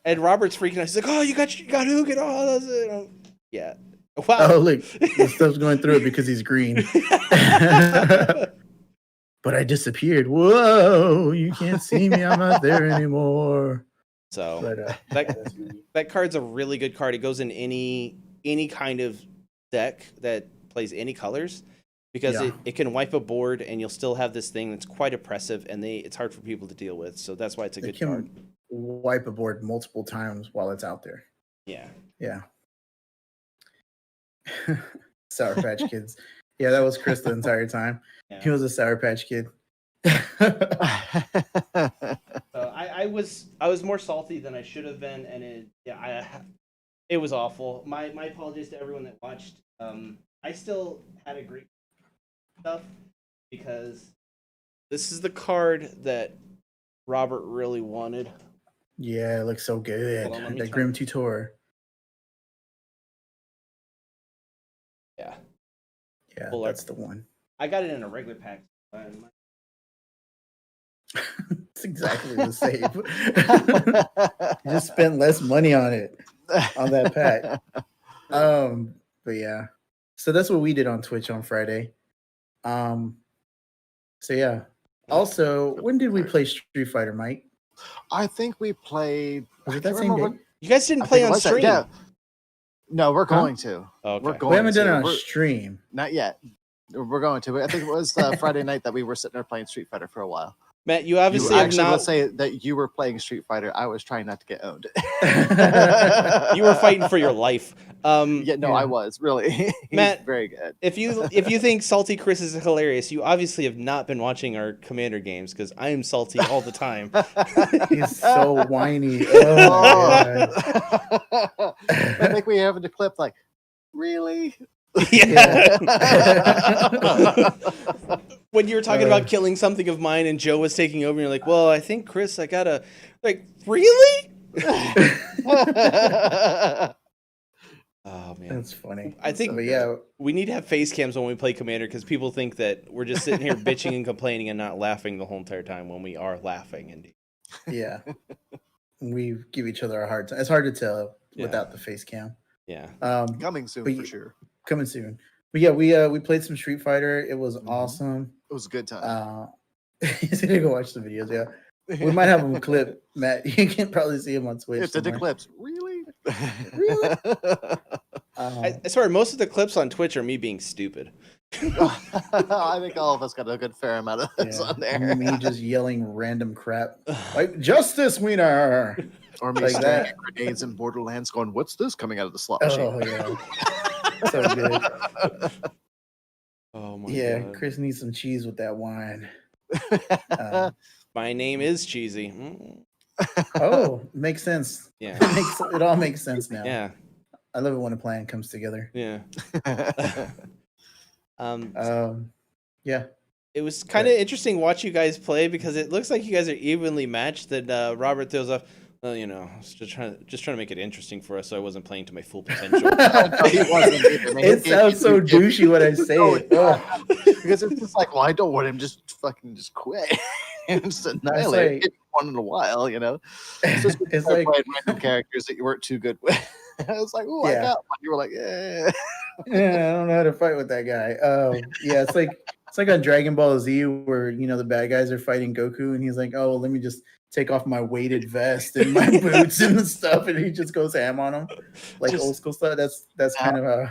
And Robert's freaking out. He's like, oh, you got Ugin. Oh, that's it. Yeah. Wow. Oh, look, the stuff's going through it because he's green. But I disappeared. Whoa, you can't see me. I'm not there anymore. So that card's a really good card. It goes in any kind of deck that plays any colors, because it can wipe a board, and you'll still have this thing that's quite oppressive, and it's hard for people to deal with. So that's why it's a good card. Wipe a board multiple times while it's out there. Yeah. Yeah. Sour Patch Kids. Yeah, that was Chris the entire time. Yeah. He was a Sour Patch Kid. I was more salty than I should have been, and it was awful. My apologies to everyone that watched. I still had a great stuff, because this is the card that Robert really wanted. Yeah, it looks so good. That Grim Tutor. Yeah. Yeah, that's the one. I got it in a regular pack. It's exactly the same. You just spent less money on it, on that pack. But yeah. So that's what we did on Twitch on Friday. So yeah. Also, when did we play Street Fighter, Mike? I think we played. Was it that same day? You guys didn't play on stream. Yeah. No, we're going to. Okay. We're going. We haven't done it on stream. Not yet. We're going to. I think it was Friday night that we were sitting there playing Street Fighter for a while. Matt, you obviously have not. Let's say that you were playing Street Fighter. I was trying not to get owned. You were fighting for your life. I was really. Matt, very good. If you think Salty Chris is hilarious, you obviously have not been watching our Commander games, because I am salty all the time. He's so whiny. Oh, I think we have the clip like, really? Yeah. When you were talking about killing something of mine, and Joe was taking over, and you're like, well, I think Chris, I gotta, like, really? Oh man, that's funny. I think we need to have face cams when we play Commander, because people think that we're just sitting here bitching and complaining and not laughing the whole entire time, when we are laughing. Indeed. Yeah, we give each other a hard time. It's hard to tell without the face cam. Yeah, coming soon for sure. Coming soon. But yeah, we played some Street Fighter. It was awesome. It was a good time. He's gonna go watch the videos. Yeah, we might have them clip. Matt, you can probably see him on Twitch. It's the clips. Really? Really? I swear, most of the clips on Twitch are me being stupid. I think all of us got a good fair amount of this on there. Me just yelling random crap like "Justice Wiener," or me like staring grenades in Borderlands, going, "What's this coming out of the slot machine?" Oh yeah, so good. Oh my Yeah, god. Chris needs some cheese with that wine. My name is Cheesy. Oh, makes sense. Yeah. It all makes sense now. Yeah. I love it when a plan comes together. Yeah. Yeah. It was kind of interesting watch you guys play because it looks like you guys are evenly matched. And Robert throws off, well, you know, I was just trying to make it interesting for us, so I wasn't playing to my full potential. No, he wasn't either, man. It sounds so douchey when I say Oh, it. Ugh. because it's just like, well, I don't want him just fucking just quit and just annihilate like- it one in a while, you know. So It's like playing random characters that you weren't too good with. I was like, oh, I Yeah. got one. You were like, yeah. yeah, I don't know how to fight with that guy. Yeah, it's like on Dragon Ball Z where the bad guys are fighting Goku and he's like, oh, well, let me just take off my weighted vest and my boots and stuff, and he just goes ham on them like old school stuff. That's kind of how.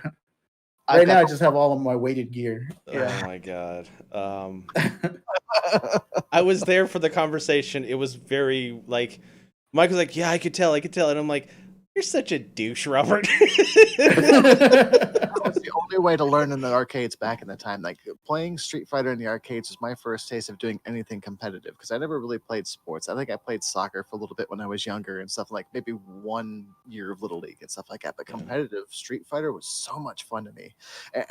Right now, I just have all of my weighted gear. Yeah. Oh my god. I was there for the conversation. It was very like Mike was like, yeah, I could tell, and I'm like, you're such a douche, Robert. That was the only way to learn in the arcades back in the time. Like playing Street Fighter in the arcades was my first taste of doing anything competitive because I never really played sports. I think I played soccer for a little bit when I was younger and stuff, like maybe 1 year of Little League and stuff like that. But competitive Street Fighter was so much fun to me.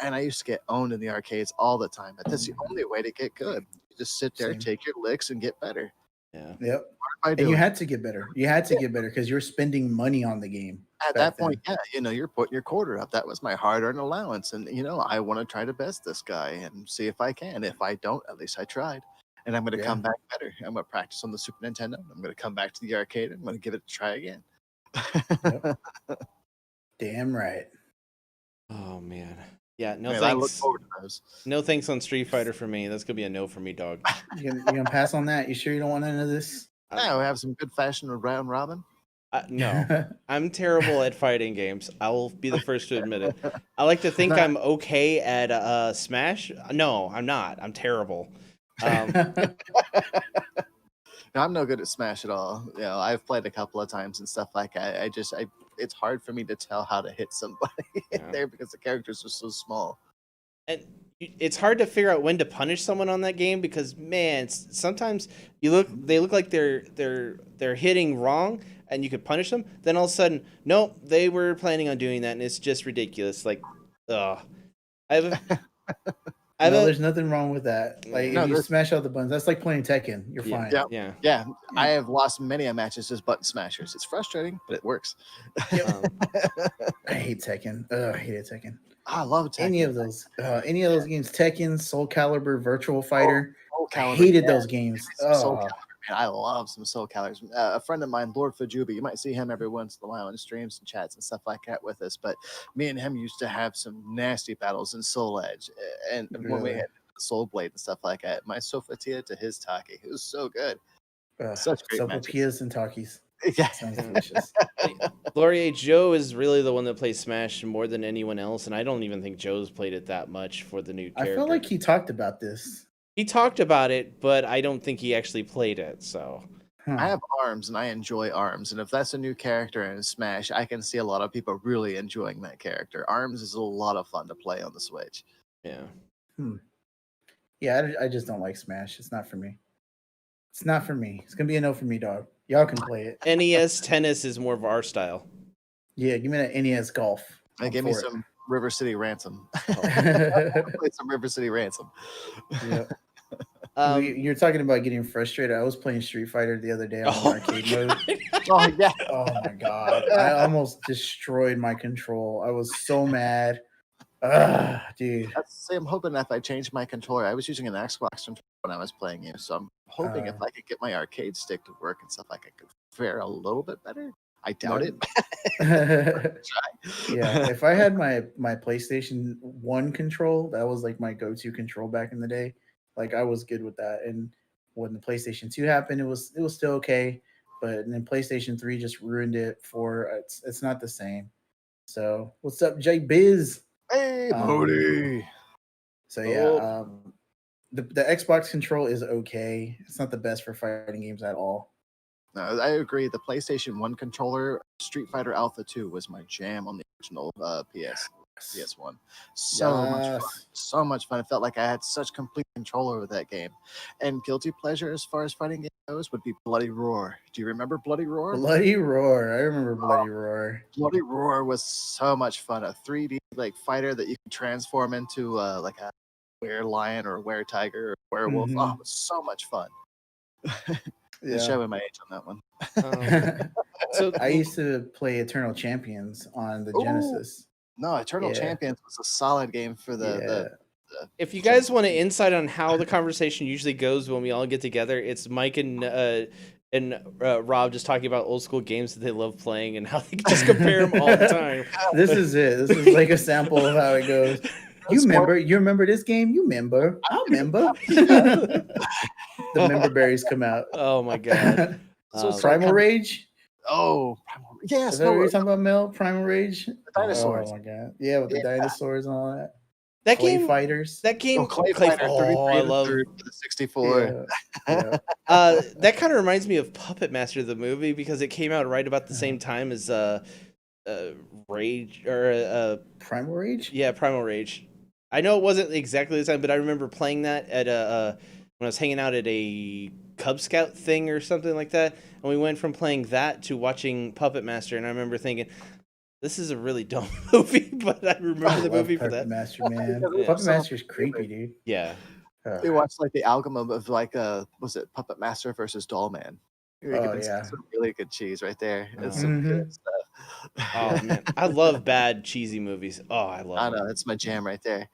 And I used to get owned in the arcades all the time. But that's the only way to get good. You just sit there, Same. take your licks, and get better. Yeah. Yep. I And do. you had to get better. You had to get better because you're spending money on the game. At back that point, yeah, you're putting your quarter up. That was my hard-earned allowance, and I want to try to best this guy and see if I can. If I don't, at least I tried, and I'm going to come back better. I'm going to practice on the Super Nintendo. I'm going to come back to the arcade. I'm going to give it a try again. Yep. Damn right. Oh man. Yeah, no Man, I look thanks. forward to those. No thanks on Street Fighter for me. That's gonna be a no for me, dog. You gonna pass on that? You sure you don't want none of this? Yeah, we have some good fashion round robin. No, I'm terrible at fighting games. I will be the first to admit it. I like to think Nah. I'm okay at Smash. No, I'm not. I'm terrible. No, I'm no good at Smash at all. I've played a couple of times and stuff like that. It's hard for me to tell how to hit somebody in there because the characters are so small. And it's hard to figure out when to punish someone on that game because man, sometimes they look like they're hitting wrong, and you could punish them. Then all of a sudden, nope, they were planning on doing that, and it's just ridiculous. Like, ugh. There's nothing wrong with that. Like, No, if you smash out the buttons, that's like playing Tekken. You're fine. Yeah. I have lost many a matches as button smashers. It's frustrating, but it works. I hate Tekken. Ugh, I hated Tekken. I love Tekken. Any of those games, Tekken, Soul Calibur, Virtual Fighter. Soul Calibur, I hated those games. Soul Calibur, man. I love some Soul Calibur. A friend of mine, Lord Fajubi, you might see him every once in a while in streams and chats and stuff like that with us. But me and him used to have some nasty battles in Soul Edge. And when we had Soul Blade and stuff like that, my Sofatia to his Taki, it was so good. Such great Sofapias and Takis. Yeah. Sounds delicious. Laurier Joe is really the one that plays Smash more than anyone else, and I don't even think Joe's played it that much for the new character. I feel like he talked about this. He talked about it, but I don't think he actually played it. So I have ARMS, and I enjoy ARMS. And if that's a new character in Smash, I can see a lot of people really enjoying that character. ARMS is a lot of fun to play on the Switch. Yeah. Yeah, I just don't like Smash. It's not for me. It's not for me. It's gonna be a no for me, dog. Y'all can play it. NES tennis is more of our style. Yeah, give me that NES golf. Give me some River City Ransom. Play some River City Ransom. Yeah. You're talking about getting frustrated. I was playing Street Fighter the other day on arcade mode. Oh yeah. Oh my god. I almost destroyed my control. I was so mad. Dude. I'm hoping if I change my controller, I was using an Xbox controller when I was playing you, so I'm hoping if I could get my arcade stick to work and stuff, I could fare a little bit better. I doubt it. Yeah, if I had my PlayStation 1 control, that was like my go-to control back in the day. Like I was good with that. And when the PlayStation 2 happened, it was still okay, but then PlayStation 3 just ruined it it's not the same. So, what's up, Jay Biz? Hey, Bodie. So yeah, the Xbox control is okay. It's not the best for fighting games at all. No, I agree. The PlayStation 1 controller, Street Fighter Alpha 2 was my jam on the original PS. PS1. So much fun. Yes. So much fun. It felt like I had such complete control over that game. And guilty pleasure as far as fighting game goes would be Bloody Roar. Do you remember Bloody Roar? Bloody Roar. I remember Bloody Roar. Bloody Roar was so much fun. A 3D like fighter that you could transform into like a were-lion or a were-tiger or werewolf. Oh, it was so much fun. It's showing my age on that one. So I used to play Eternal Champions on the Ooh. Genesis. No, Eternal Yeah. Champions was a solid game for the if you guys want an insight on how the conversation usually goes when we all get together, it's Mike and Rob just talking about old school games that they love playing and how they can just compare them all the time. This is it. This is like a sample of how it goes. You remember this game? You remember? I remember. The member berries come out. Oh my god. Primal Rage? Oh, yes. Is that what you're talking about, Mel? Primal Rage? The dinosaurs. Oh my god. Yeah, with the dinosaurs and all that. That Clay game fighters. That game Clay Fighter 33 I love for the 64. Yeah. that kind of reminds me of Puppet Master the movie because it came out right about the same time as Rage or Primal Rage? Yeah, Primal Rage. I know it wasn't exactly the time, but I remember playing that at when I was hanging out at a Cub Scout thing or something like that, and we went from playing that to watching Puppet Master, and I remember thinking, this is a really dumb movie, but I remember the movie for that. Puppet Master, man. Yeah, Puppet Master's creepy, dude. Yeah. We watched like the album of like was it Puppet Master versus Doll Man? Some really good cheese right there. It's some good stuff. Oh man, I love bad cheesy movies. Oh, I love. I know that's my jam right there.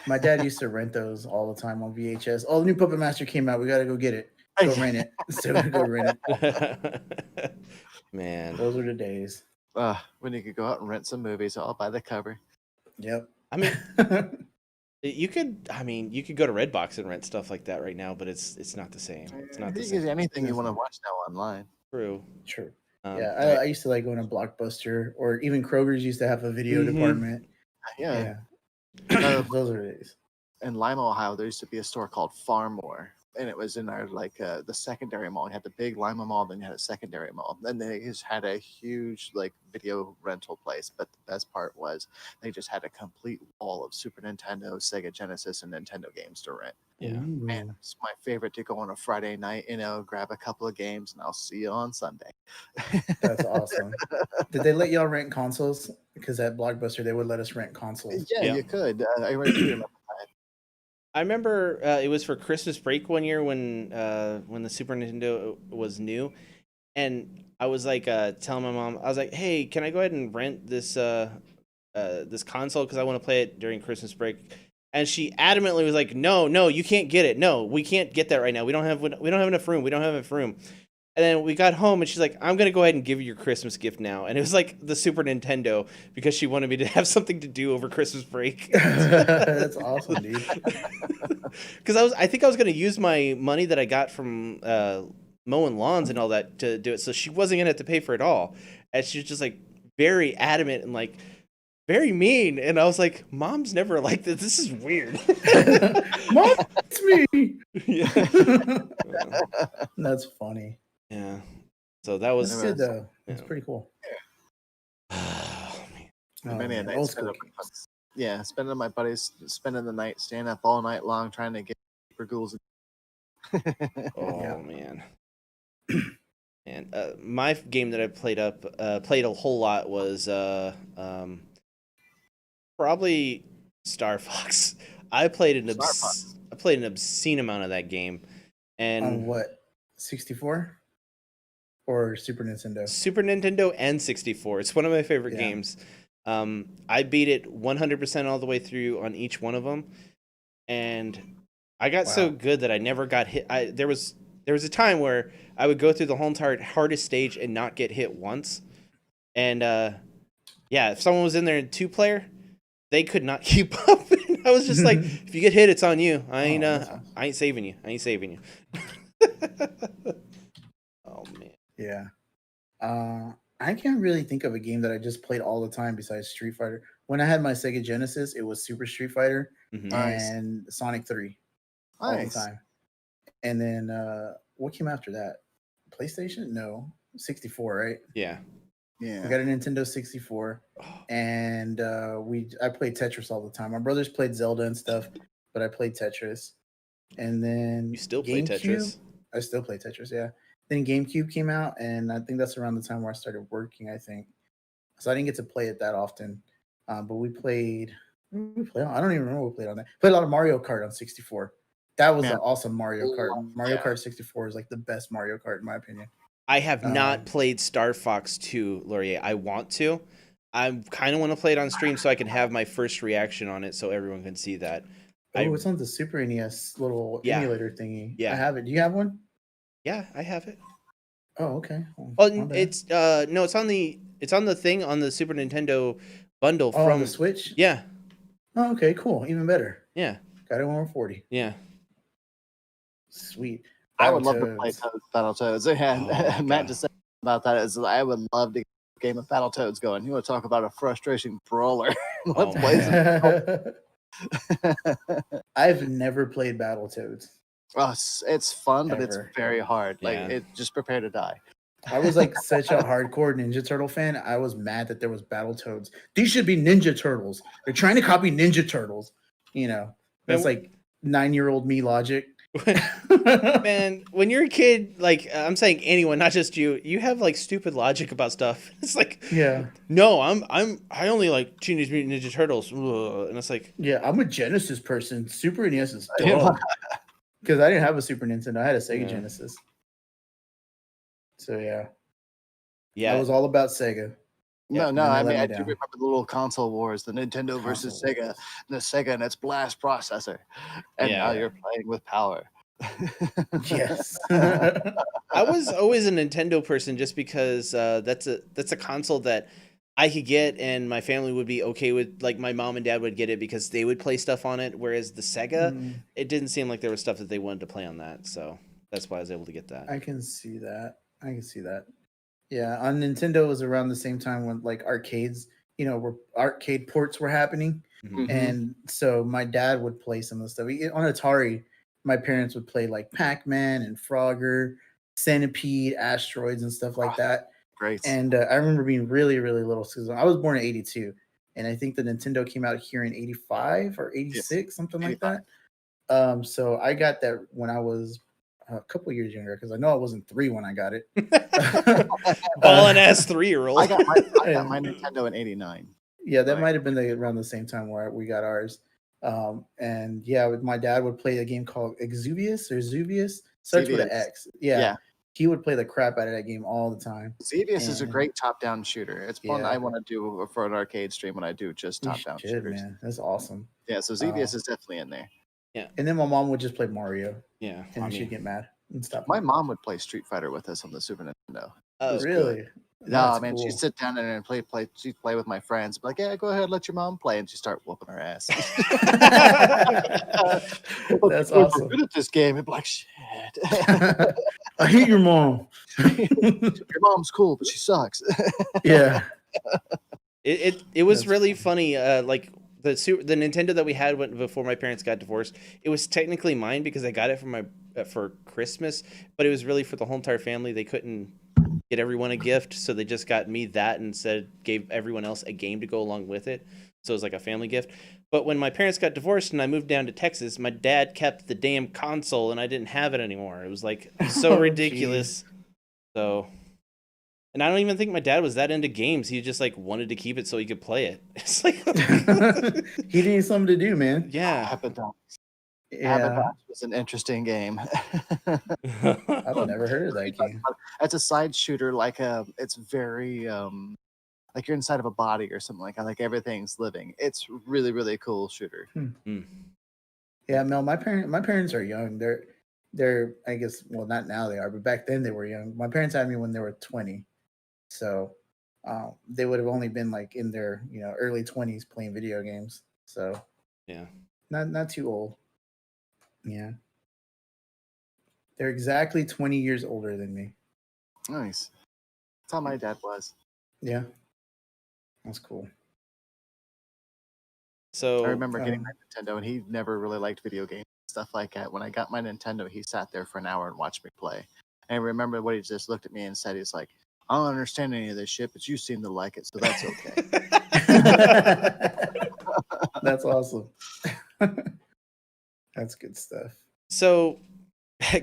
My dad used to rent those all the time on VHS. Oh, the new Puppet Master came out. We gotta go get it. Go rent it. So we go rent it. Man, those were the days. When you could go out and rent some movies all by the cover. Yep. I mean, you could go to Redbox and rent stuff like that right now, but it's not the same. It's not the same. Anything you want to watch now online. True. I used to like going to Blockbuster or even Kroger's used to have a video department. Yeah. Those are days. In Lima, Ohio, there used to be a store called Farmore. And it was in our the secondary mall. You had the big Lima mall, then you had a secondary mall. And they just had a huge like video rental place. But the best part was they just had a complete wall of Super Nintendo, Sega Genesis, and Nintendo games to rent. Yeah. Man, it's my favorite to go on a Friday night, grab a couple of games, and I'll see you on Sunday. That's awesome. Did they let y'all rent consoles? Because at Blockbuster, they would let us rent consoles. Yeah. You could. I remember that. I remember it was for Christmas break one year when the Super Nintendo was new, and I was like telling my mom, I was like, "Hey, can I go ahead and rent this this console because I want to play it during Christmas break?" And she adamantly was like, "No, you can't get it. No, we can't get that right now. We don't have enough room. We don't have enough room." And then we got home, and she's like, "I'm gonna go ahead and give you your Christmas gift now." And it was like the Super Nintendo because she wanted me to have something to do over Christmas break. That's awesome, dude. Because I think I was gonna use my money that I got from mowing lawns and all that to do it, so she wasn't gonna have to pay for it all. And she was just like very adamant and like very mean. And I was like, "Mom's never like this. This is weird." Mom, it's me. Yeah. That's funny. Yeah. So that was good though. It's pretty cool. Many a night old school games. Spending my buddies, spending the night, staying up all night long trying to get for ghouls. Man. And my game that I played a whole lot was probably Star Fox. I played an obscene amount of that game. And on what? 64 or Super Nintendo? Super Nintendo and 64. It's one of my favorite games. I beat it 100% all the way through on each one of them, and I got so good that I never got hit. There was a time where I would go through the whole entire hardest stage and not get hit once. And if someone was in there in 2-player, they could not keep up. And I was just like, if you get hit, it's on you. I ain't saving you. Oh man. Yeah. I can't really think of a game that I just played all the time besides Street Fighter. When I had my Sega Genesis, it was Super Street Fighter and Sonic 3 all the time. And then what came after that? PlayStation? No. 64, right? Yeah. Yeah. We got a Nintendo 64, and I played Tetris all the time. My brothers played Zelda and stuff, but I played Tetris. And then You still play GameCube, Tetris? I still play Tetris, yeah. Then GameCube came out, and I think that's around the time where I started working, I think. So I didn't get to play it that often. But we played, I don't even remember what we played on that. Played a lot of Mario Kart on 64. That was Man. an awesome Mario Kart. Mario Yeah. Kart 64 is like the best Mario Kart in my opinion. I have not played Star Fox 2, Laurier. I want to. I kind of want to play it on stream so I can have my first reaction on it so everyone can see that. Oh, it's on the Super NES little Yeah. emulator thingy. Yeah. I have it. Do you have one? Yeah, I have it. Oh, okay. Oh, My bad. it's no, it's on the thing on the Super Nintendo bundle Oh, from on the Switch? Yeah. Oh, okay, cool. Even better. Yeah. Got it 140. Yeah. Sweet. I would love to play Battletoads. Yeah, Oh, Matt God. just said about that is I would love to get a game of Battletoads going. You want to talk about a frustration brawler? Let's Oh, play man. some. I've never played Battletoads. Oh, it's fun, but it's Ever. very hard. Like Yeah. it, just prepare to die. I was like such a hardcore Ninja Turtle fan. I was mad that there was Battletoads. These should be Ninja Turtles. They're trying to copy Ninja Turtles. You know, that's like 9-year-old me logic. Man, when you're a kid, like I'm saying anyone, not just you, you have like stupid logic about stuff. It's like, yeah, no, I only like Teenage Mutant Ninja Turtles, and it's like, yeah, I'm a Genesis person. Super NES is dope because I didn't have a Super Nintendo. I had a Sega Genesis. So yeah, I was all about Sega. No, and I they mean, let I me do down. remember the little console wars, the Nintendo versus Console Sega, wars. and the Sega and its blast processor. And now Yeah. you're playing with power. Yes. I was always a Nintendo person just because that's a console that I could get and my family would be okay with. Like my mom and dad would get it because they would play stuff on it. Whereas the Sega, it didn't seem like there was stuff that they wanted to play on that. So that's why I was able to get that. I can see that. Yeah, on Nintendo was around the same time when like arcades, where arcade ports were happening. Mhm. And so my dad would play some of the stuff. On Atari, my parents would play like Pac-Man and Frogger, Centipede, Asteroids, and stuff like that. Great. And I remember being really, really little. So I was born in 82. And I think the Nintendo came out here in 85 or 86, something like 85. that. So I got that when I was a couple years younger because I know I wasn't 3 when I got it. Ballin' ass 3-year-old. I got my Nintendo in '89. Yeah, that might have been around the same time where we got ours. And yeah, my dad would play a game called Zuvius. Starts with an X. Yeah. He would play the crap out of that game all the time. Xevious is a great top-down shooter. It's one I want to do for an arcade stream when I do just top-down shooters. Man, that's awesome. Yeah, so Xevious is definitely in there. Yeah, and then my mom would just play Mario. Yeah, and then she'd get mad and stuff. My mom would play Street Fighter with us on the Super Nintendo. Oh, really? No, man, she'd sit down there and play. She'd play with my friends. Be like, yeah, go ahead, let your mom play, and she'd start whooping her ass. That's awesome. We're good at this game. And be like, shit. I hate your mom. Your mom's cool, but she sucks. Yeah. It was really funny. Like the Nintendo that we had before my parents got divorced, it was technically mine because I got it for Christmas, but it was really for the whole entire family. They couldn't get everyone a gift, so they just got me that and gave everyone else a game to go along with it. So it was like a family gift. But when my parents got divorced and I moved down to Texas, my dad kept the damn console and I didn't have it anymore. It was like so ridiculous. So, and I don't even think my dad was that into games. He just like wanted to keep it so he could play it. It's like he needed something to do, man. Yeah. Abaddon was an interesting game. I've never heard of that game. It's a side shooter, it's very like you're inside of a body or something like that. Like everything's living. It's really, really cool shooter. Yeah, Mel, my parents are young. They're I guess, well, not now they are, but back then they were young. My parents had me when they were 20. So they would have only been like in their, early 20s playing video games. So yeah, not too old. Yeah. They're exactly 20 years older than me. Nice. That's how my dad was. Yeah. That's cool. So I remember getting my Nintendo, and he never really liked video games, stuff like that. When I got my Nintendo, he sat there for an hour and watched me play. And I remember what he just looked at me and said, he's like, I don't understand any of this shit, but you seem to like it, so that's okay. That's awesome. That's good stuff. So,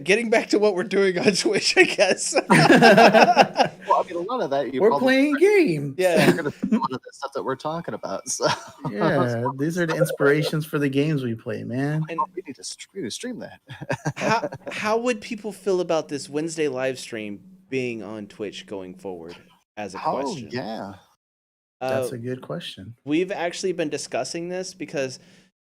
getting back to what we're doing on Twitch, I guess. Well, I mean, a lot of that We're playing games. Yeah. You're gonna see a lot of the stuff that we're talking about. So Yeah, these are the inspirations for the games we play, man. And we need to stream that. how would people feel about this Wednesday live stream being on Twitch going forward as a question? Yeah. That's a good question. We've actually been discussing this because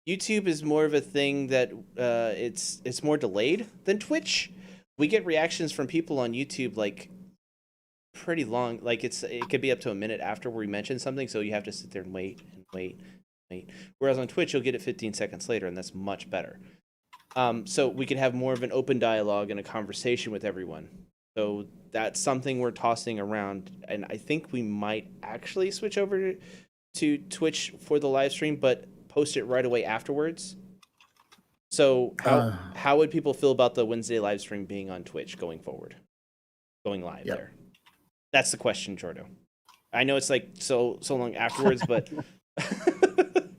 YouTube is more of a thing that it's more delayed than Twitch. We get reactions from people on YouTube like pretty long, like it could be up to a minute after we mention something, so you have to sit there and wait. Whereas on Twitch, you'll get it 15 seconds later, and that's much better. So we could have more of an open dialogue and a conversation with everyone. So that's something we're tossing around, and I think we might actually switch over to Twitch for the live stream, but post it right away afterwards. So how would people feel about the Wednesday live stream being on Twitch going forward, going live there? That's the question, Jordo. I know it's like so long afterwards, but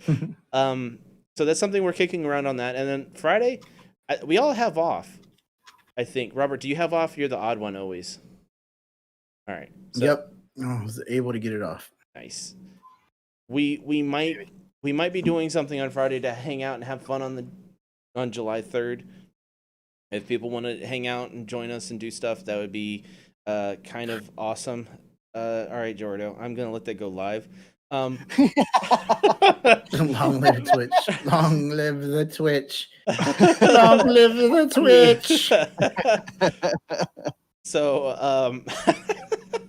so that's something we're kicking around on that. And then Friday, we all have off. I think. Robert, do you have off? You're the odd one always. All right. So, yep. I was able to get it off. Nice. We might be doing something on Friday to hang out and have fun on July 3rd. If people want to hang out and join us and do stuff, that would be kind of awesome. All right, Jordo, I'm gonna let that go live. Long live Twitch. Long live the Twitch. Long live the Twitch. So,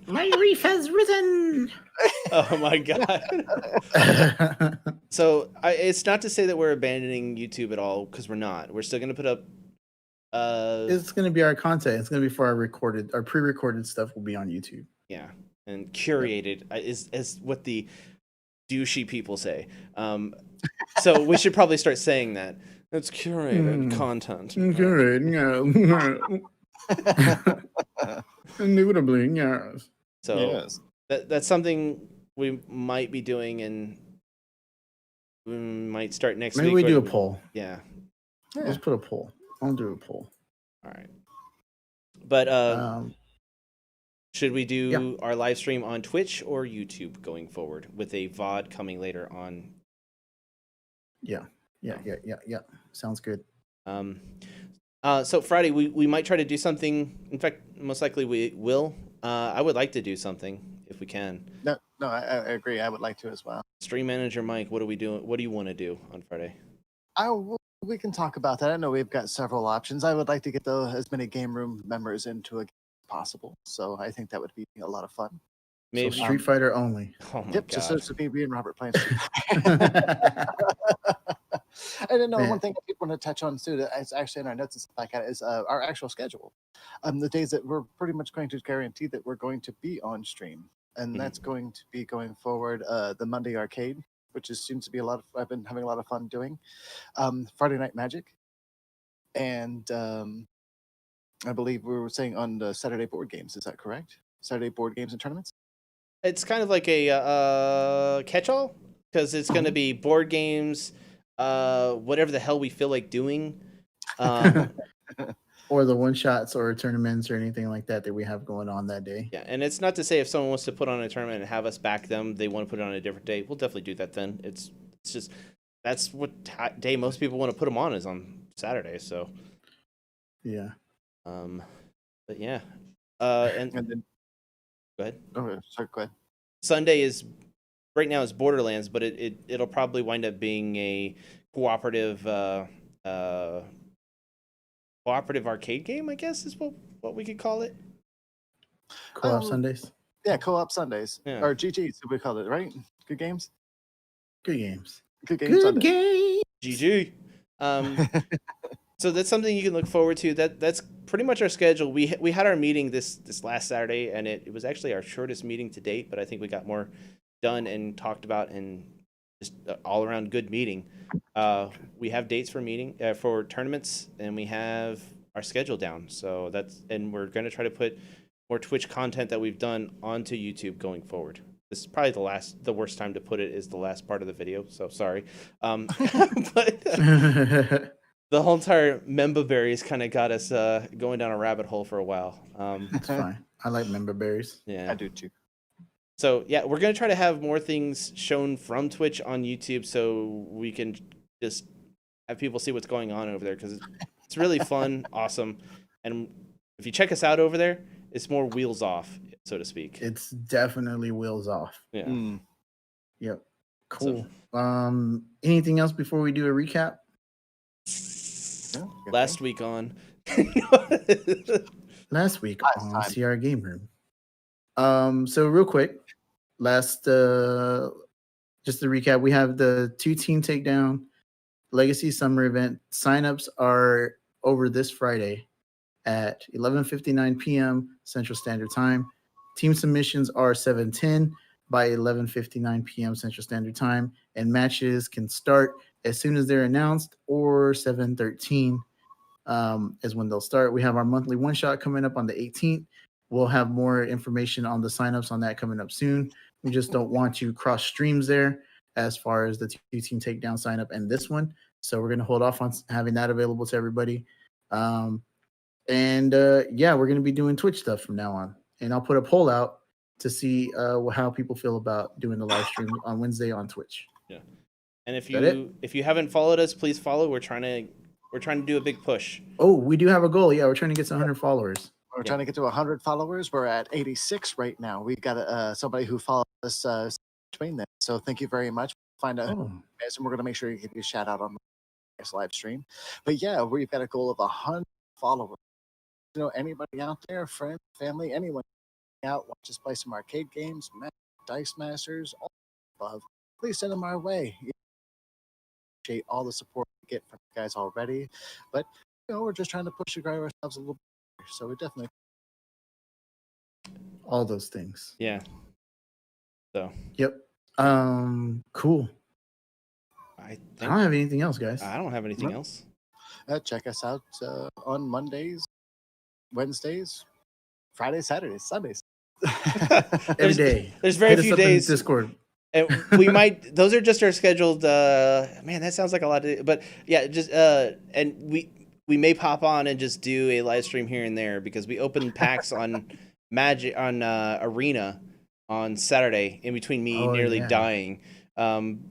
my reef has risen. Oh my god. So it's not to say that we're abandoning YouTube at all, because we're not. We're still gonna put up. It's gonna be our content. It's gonna be for our pre-recorded stuff will be on YouTube. Yeah, and curated is what the douchey people say. So we should probably start saying that. It's curated content. Curated, yeah. Indubitably, yes. So yes. That's something we might be doing, and we might start next week. Maybe we do a poll. Yeah. Let's put a poll. I'll do a poll. All right. But should we do our live stream on Twitch or YouTube going forward with a VOD coming later on? Yeah. Sounds good. So Friday we might try to do something. In fact, most likely we will. I would like to do something if we can. No, I agree. I would like to as well. Stream manager Mike, what are we doing? What do you want to do on Friday? We can talk about that. I know we've got several options. I would like to get as many game room members into a game as possible. So I think that would be a lot of fun. Maybe so Street Fighter only. Oh my God. Just so me and Robert playing Street Fighter. And then one thing that people want to touch on too, that is actually in our notes and stuff like that, is our actual schedule. The days that we're pretty much going to guarantee that we're going to be on stream, and that's going to be going forward. The Monday Arcade, which seems to be I've been having a lot of fun doing. Friday Night Magic, and I believe we were saying on the Saturday board games. Is that correct? Saturday board games and tournaments. It's kind of like a catch-all, because it's going to be board games, whatever the hell we feel like doing, or the one-shots or tournaments or anything like that we have going on that day. Yeah, and it's not to say if someone wants to put on a tournament and have us back them, they want to put it on a different day, we'll definitely do that then. It's just that's what day most people want to put them on is on Saturday. So yeah, but yeah, and then go ahead. Oh, sorry, go ahead. Sunday is right now is Borderlands, but it'll probably wind up being a cooperative arcade game, I guess is what we could call it. Co-op Sundays. Yeah, co-op Sundays. Yeah. Or GGs, we call it, right? Good games. Good games. Good games. Good game. GG. So that's something you can look forward to. That's pretty much our schedule. We had our meeting this last Saturday, and it was actually our shortest meeting to date, but I think we got more done and talked about, and just all around good meeting. We have dates for tournaments, and we have our schedule down. So and we're going to try to put more Twitch content that we've done onto YouTube going forward. This is probably the worst time to put it is the last part of the video, so sorry. But the whole entire member berries kind of got us going down a rabbit hole for a while. It's fine. I like member berries. Yeah, I do too. So yeah, we're gonna try to have more things shown from Twitch on YouTube, so we can just have people see what's going on over there, because it's really fun, awesome, and if you check us out over there, it's more wheels off, so to speak. It's definitely wheels off. Yeah. Yep. Cool. Anything else before we do a recap? Last week on. Last week Last on time. CR Game Room. So real quick, just to recap, we have the 2-team takedown Legacy Summer event. Signups are over this Friday at 11:59 p.m. Central Standard Time. Team submissions are 7:10 by 11:59 p.m. Central Standard Time, and matches can start as soon as they're announced, or 7:13 is when they'll start. We have our monthly one shot coming up on the 18th. We'll have more information on the signups on that coming up soon. We just don't want to cross streams there as far as the 2-team takedown sign up and this one. So we're going to hold off on having that available to everybody. Yeah, we're going to be doing Twitch stuff from now on. And I'll put a poll out to see how people feel about doing the live stream on Wednesday on Twitch. Yeah. And if that you haven't followed us, please follow. We're trying to do a big push. Oh, we do have a goal. Yeah, we're trying to get to 100 followers. We're trying to get to 100 followers. We're at 86 right now. We got somebody who followed us between them. So thank you very much. Find out, and we're going to make sure you give you a shout out on the next live stream. But yeah, we've got a goal of 100 followers. You know, anybody out there, friend, family, anyone out, watch us play some arcade games, Dice Masters, all above, please send them our way. Appreciate all the support we get from you guys already, but you know, we're just trying to push and grow ourselves a little bit. So we definitely all those things. Yeah. So. Yep. Cool. I don't have anything else, guys. I don't have anything else. Check us out on Mondays, Wednesdays, Fridays, Saturdays, Sundays. Every day. There's very few days. Discord. And we might. Those are just our scheduled. Man, that sounds like a lot to do. But yeah, just and we may pop on and just do a live stream here and there, because we opened packs on Magic on Arena on Saturday in between me nearly dying. And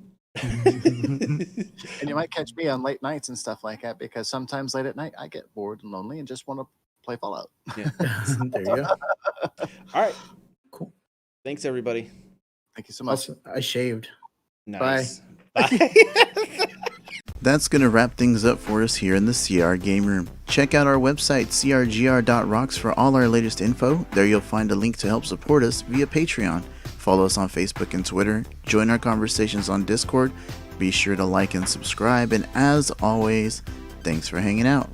you might catch me on late nights and stuff like that, because sometimes late at night I get bored and lonely and just want to play Fallout. Yeah. There you go. All right. Cool. Thanks, everybody. Thank you so much. Also, I shaved. Nice. Bye. That's going to wrap things up for us here in the CR Game Room. Check out our website, crgr.rocks, for all our latest info. There you'll find a link to help support us via Patreon. Follow us on Facebook and Twitter. Join our conversations on Discord. Be sure to like and subscribe. And as always, thanks for hanging out.